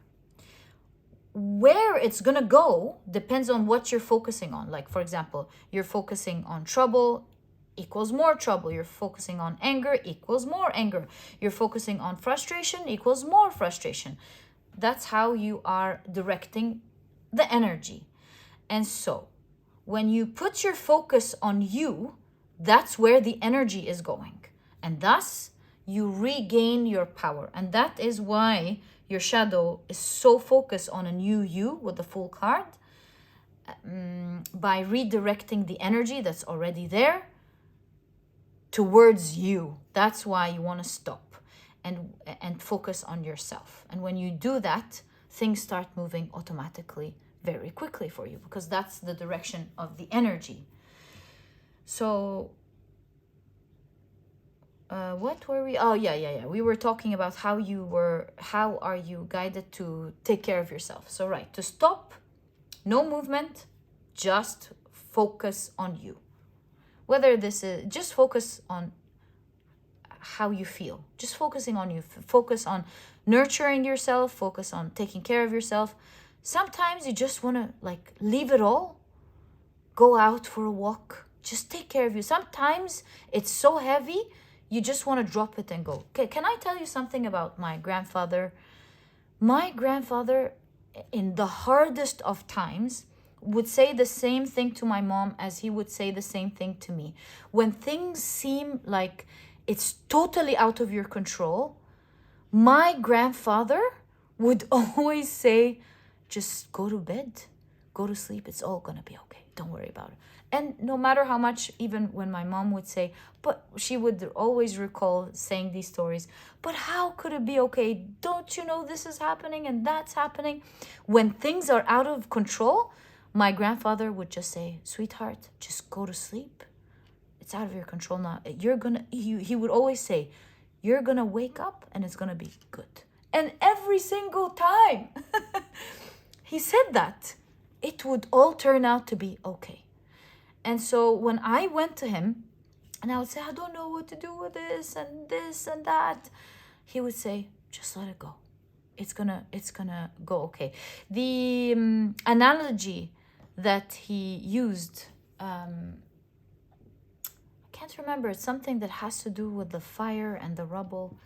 Where it's gonna go depends on what you're focusing on. Like, for example, you're focusing on trouble equals more trouble. You're focusing on anger equals more anger. You're focusing on frustration equals more frustration. That's how you are directing the energy. And so when you put your focus on you, that's where the energy is going. And thus you regain your power. And that is why your shadow is so focused on a new you with the Fool card, by redirecting the energy that's already there towards you. That's why you want to stop and focus on yourself. And when you do that, things start moving automatically very quickly for you, because that's the direction of the energy. So what were we? Oh, yeah. We were talking about how are you guided to take care of yourself. So, right, to stop, no movement, just focus on you. Whether this is, just focus on how you feel. Just focusing on you. Focus on nurturing yourself. Focus on taking care of yourself. Sometimes you just want to leave it all. Go out for a walk. Just take care of you. Sometimes it's so heavy, you just want to drop it and go. Okay, can I tell you something about my grandfather? My grandfather, in the hardest of times, would say the same thing to my mom as he would say the same thing to me. When things seem like it's totally out of your control, my grandfather would always say, just go to bed, go to sleep. It's all going to be okay. Don't worry about it. And no matter how much, even when my mom would say, but she would always recall saying these stories, but how could it be okay? Don't you know this is happening and that's happening? When things are out of control, my grandfather would just say, sweetheart, just go to sleep. It's out of your control now. He would always say, you're going to wake up and it's going to be good. And every single time he said that, it would all turn out to be okay. And so when I went to him and I would say, I don't know what to do with this and that, he would say, just let it go. It's gonna go okay. The analogy that he used, I can't remember. It's something that has to do with the fire and the rubble.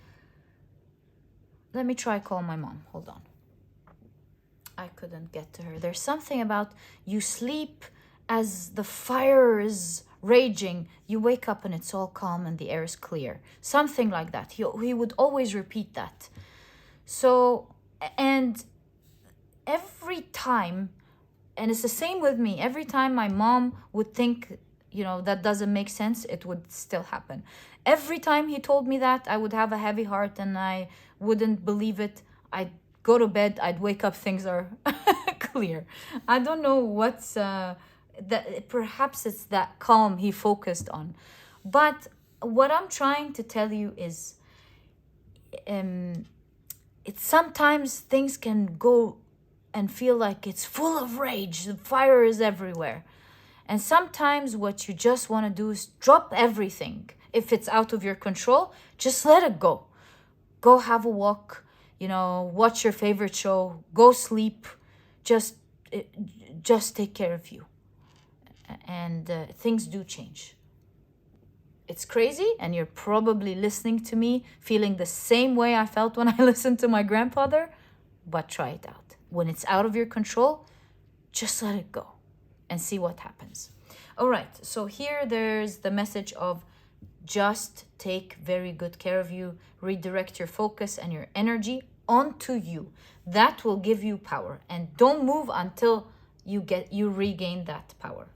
Let me try call my mom. Hold on. I couldn't get to her. There's something about you sleep as the fire is raging. You wake up and it's all calm and the air is clear. Something like that. He would always repeat that. So, and every time, and it's the same with me, every time my mom would think, that doesn't make sense, it would still happen. Every time he told me that, I would have a heavy heart and I wouldn't believe it. I'd go to bed, I'd wake up, things are clear. I don't know what's that. Perhaps it's that calm he focused on. But what I'm trying to tell you is, it's sometimes things can go and feel like it's full of rage. The fire is everywhere. And sometimes what you just want to do is drop everything. If it's out of your control, just let it go. Go have a walk, watch your favorite show, go sleep, just take care of you. And things do change. It's crazy, and you're probably listening to me feeling the same way I felt when I listened to my grandfather. but try it out. When it's out of your control, just let it go and see what happens. All right, so here there's the message of just take very good care of you, redirect your focus and your energy onto you. That will give you power, and don't move until you regain that power.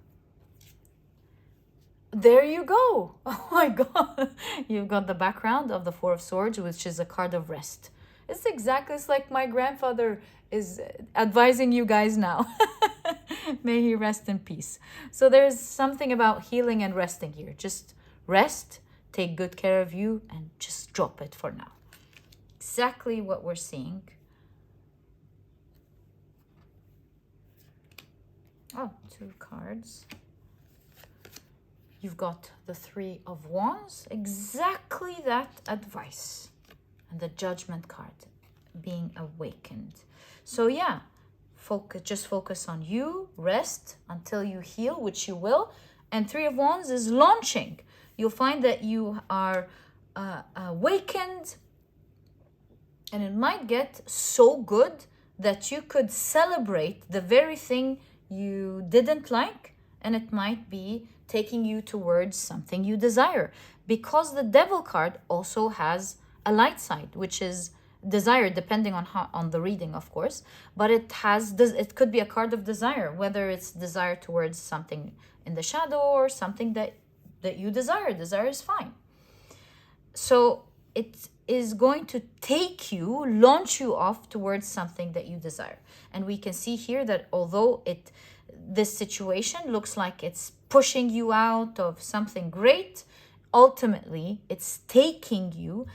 There you go. Oh my God. You've got the background of the Four of Swords, which is a card of rest. It's like my grandfather is advising you guys now. May he rest in peace. So there's something about healing and resting here. Just rest, take good care of you, and just drop it for now. Exactly what we're seeing. Oh, 2 cards. You've got the Three of Wands, exactly that advice. And the Judgment card, being awakened. So yeah, just focus on you, rest until you heal, which you will. And Three of Wands is launching. You'll find that you are awakened, and it might get so good that you could celebrate the very thing you didn't like, and it might be taking you towards something you desire, because the Devil card also has a light side, which is desire, depending on the reading, of course, but it could be a card of desire, whether it's desire towards something in the shadow or something that you desire. Desire is fine. So it is going to launch you off towards something that you desire. And we can see here that although this situation looks like it's pushing you out of something great, ultimately it's taking you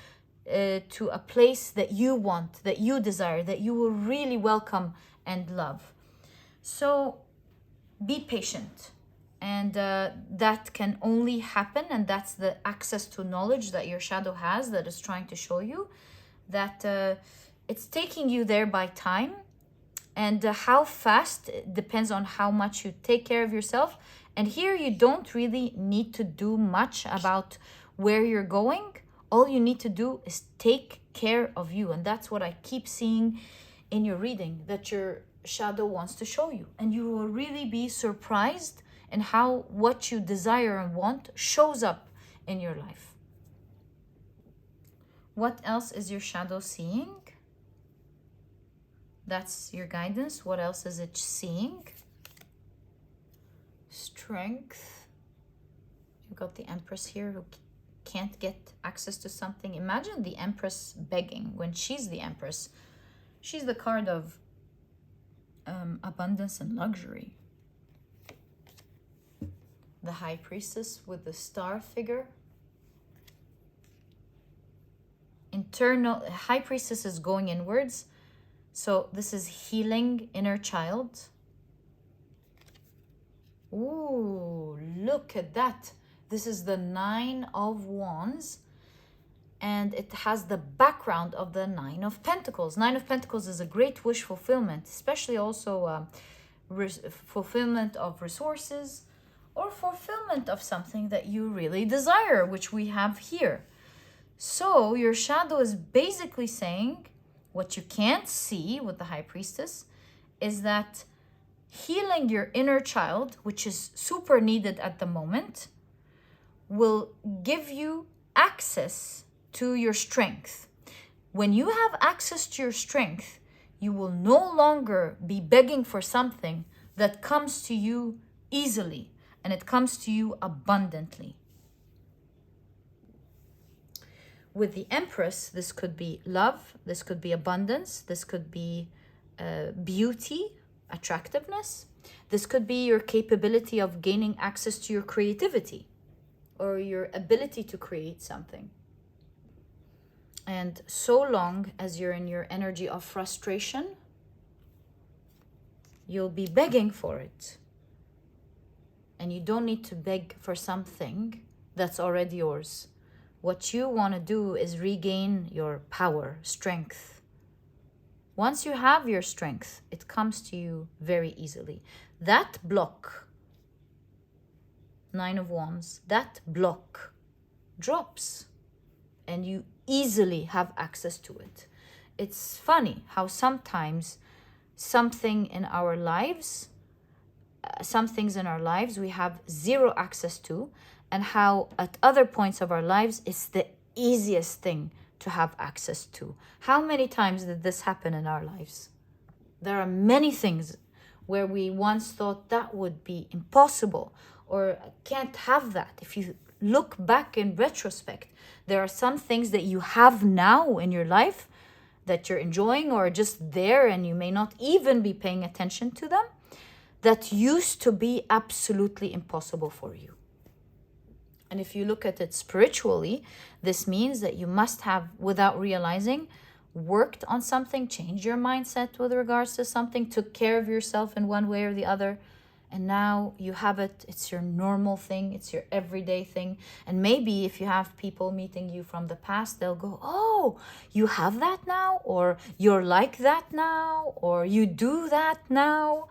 to a place that you want, that you desire, that you will really welcome and love. So be patient. And that can only happen, and that's the access to knowledge that your shadow has, that is trying to show you that it's taking you there by time. And how fast depends on how much you take care of yourself. And here you don't really need to do much about where you're going. All you need to do is take care of you. And that's what I keep seeing in your reading, that your shadow wants to show you. And you will really be surprised in how what you desire and want shows up in your life. What else is your shadow seeing? That's your guidance. What else is it seeing? Strength. You've got the Empress here who can't get access to something. Imagine the Empress begging when she's the Empress. She's the card of abundance and luxury. The High Priestess with the star figure. High Priestess is going inwards. So this is healing inner child. Ooh, look at that. This is the Nine of Wands. And it has the background of the Nine of Pentacles. Nine of Pentacles is a great wish fulfillment, especially also fulfillment of resources, or fulfillment of something that you really desire, which we have here. So your shadow is basically saying, what you can't see with the High Priestess is that healing your inner child, which is super needed at the moment, will give you access to your strength. When you have access to your strength, you will no longer be begging for something that comes to you easily, and it comes to you abundantly. With the Empress, this could be love, this could be abundance, this could be beauty, attractiveness. This could be your capability of gaining access to your creativity or your ability to create something. And so long as you're in your energy of frustration, you'll be begging for it. And you don't need to beg for something that's already yours. What you want to do is regain your power, strength. Once you have your strength, it comes to you very easily. That block, Nine of Wands, that block drops and you easily have access to it. it's funny how sometimes something in our lives, some things in our lives we have zero access to, and how at other points of our lives it's the easiest thing to have access to. How many times did this happen in our lives? There are many things where we once thought that would be impossible or can't have that. If you look back in retrospect, there are some things that you have now in your life that you're enjoying or just there, and you may not even be paying attention to them, that used to be absolutely impossible for you. And if you look at it spiritually, this means that you must have, without realizing, worked on something, changed your mindset with regards to something, took care of yourself in one way or the other, and now you have it. It's your normal thing. It's your everyday thing. And maybe if you have people meeting you from the past, they'll go, oh, you have that now, or you're like that now, or you do that now,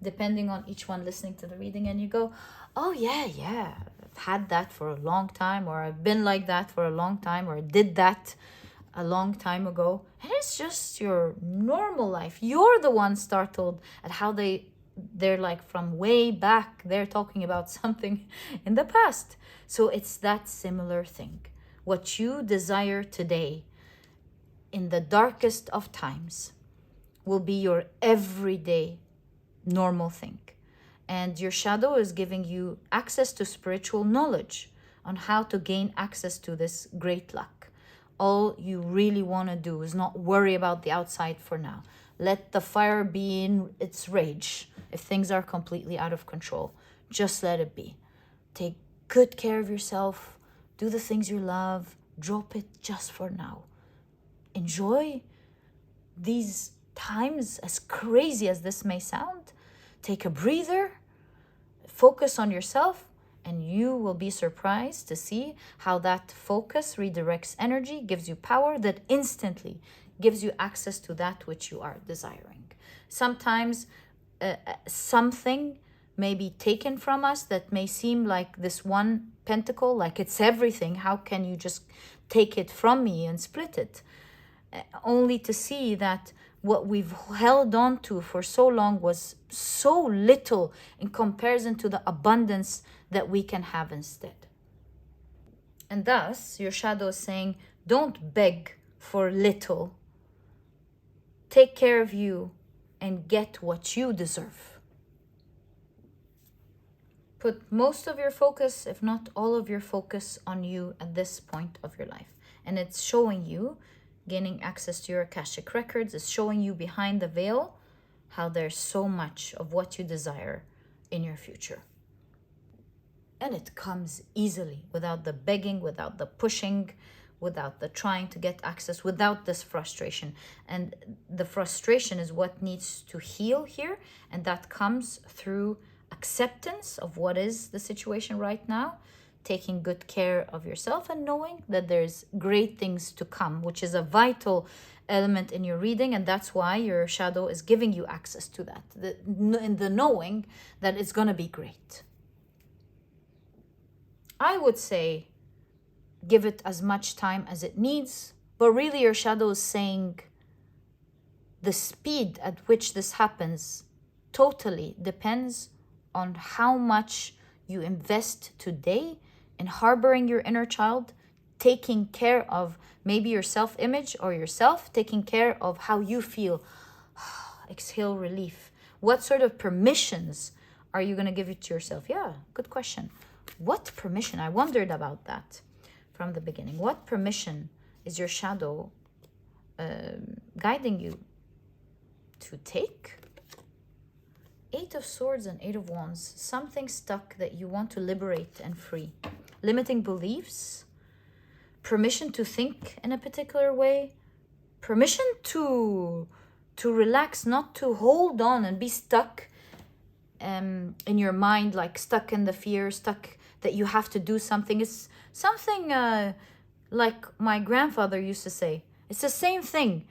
depending on each one listening to the reading. And you go, oh yeah, I've had that for a long time, or I've been like that for a long time, or I did that a long time ago. And it's just your normal life. You're the one startled at how they're like from way back, they're talking about something in the past. So it's that similar thing. What you desire today in the darkest of times will be your everyday normal thing. And your shadow is giving you access to spiritual knowledge on how to gain access to this great luck. All you really want to do is not worry about the outside for now. Let the fire be in its rage. If things are completely out of control, just let it be. Take good care of yourself. Do the things you love. Drop it just for now. Enjoy these times, as crazy as this may sound. Take a breather. Focus on yourself, and you will be surprised to see how that focus redirects energy, gives you power that instantly gives you access to that which you are desiring. Sometimes something may be taken from us that may seem like this one pentacle, like it's everything. How can you just take it from me and split it? Only to see that what we've held on to for so long was so little in comparison to the abundance that we can have instead. And thus, your shadow is saying, don't beg for little. Take care of you and get what you deserve. Put most of your focus, if not all of your focus, on you at this point of your life. And it's showing you, gaining access to your Akashic records, is showing you behind the veil how there's so much of what you desire in your future. And it comes easily, without the begging, without the pushing, without the trying to get access, without this frustration. And the frustration is what needs to heal here. And that comes through acceptance of what is the situation right now, taking good care of yourself, and knowing that there's great things to come, which is a vital element in your reading. And that's why your shadow is giving you access to that, in the knowing that it's going to be great. I would say give it as much time as it needs, but really your shadow is saying the speed at which this happens totally depends on how much you invest today in harboring your inner child, taking care of maybe your self-image or yourself, taking care of how you feel. Exhale, relief. What sort of permissions are you going to give it to yourself? Yeah, good question. What permission? I wondered about that from the beginning. What permission is your shadow guiding you to take? 8 of Swords and 8 of Wands. Something stuck that you want to liberate and free. Limiting beliefs. Permission to think in a particular way. Permission to relax, not to hold on and be stuck in your mind, like stuck in the fear, stuck that you have to do something. It's something like my grandfather used to say. It's the same thing.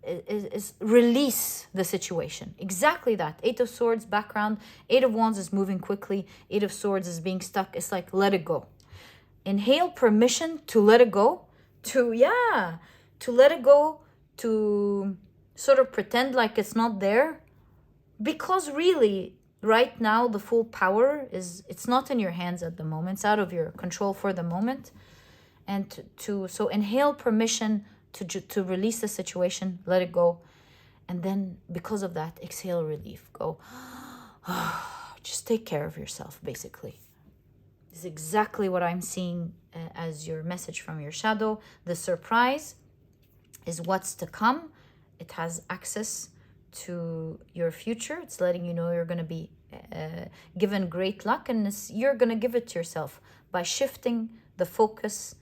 Is release the situation. Exactly that. 8 of Swords background. 8 of Wands is moving quickly. 8 of Swords is being stuck. It's like let it go. Inhale permission to let it go. To let it go, to sort of pretend like it's not there, because really right now the full power it's not in your hands at the moment. It's out of your control for the moment. And so inhale permission to release the situation, let it go. And then because of that, exhale relief. Go, just take care of yourself, basically. This is exactly what I'm seeing as your message from your shadow. The surprise is what's to come. It has access to your future. It's letting you know you're going to be given great luck, and you're going to give it to yourself by shifting the focus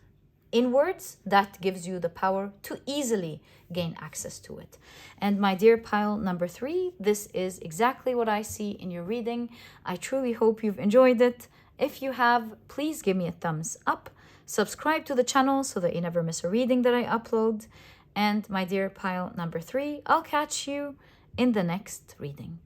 inwards. That gives you the power to easily gain access to it. And my dear pile number 3, this is exactly what I see in your reading. I truly hope you've enjoyed it. If you have, please give me a thumbs up. Subscribe to the channel so that you never miss a reading that I upload. And my dear pile number 3, I'll catch you in the next reading.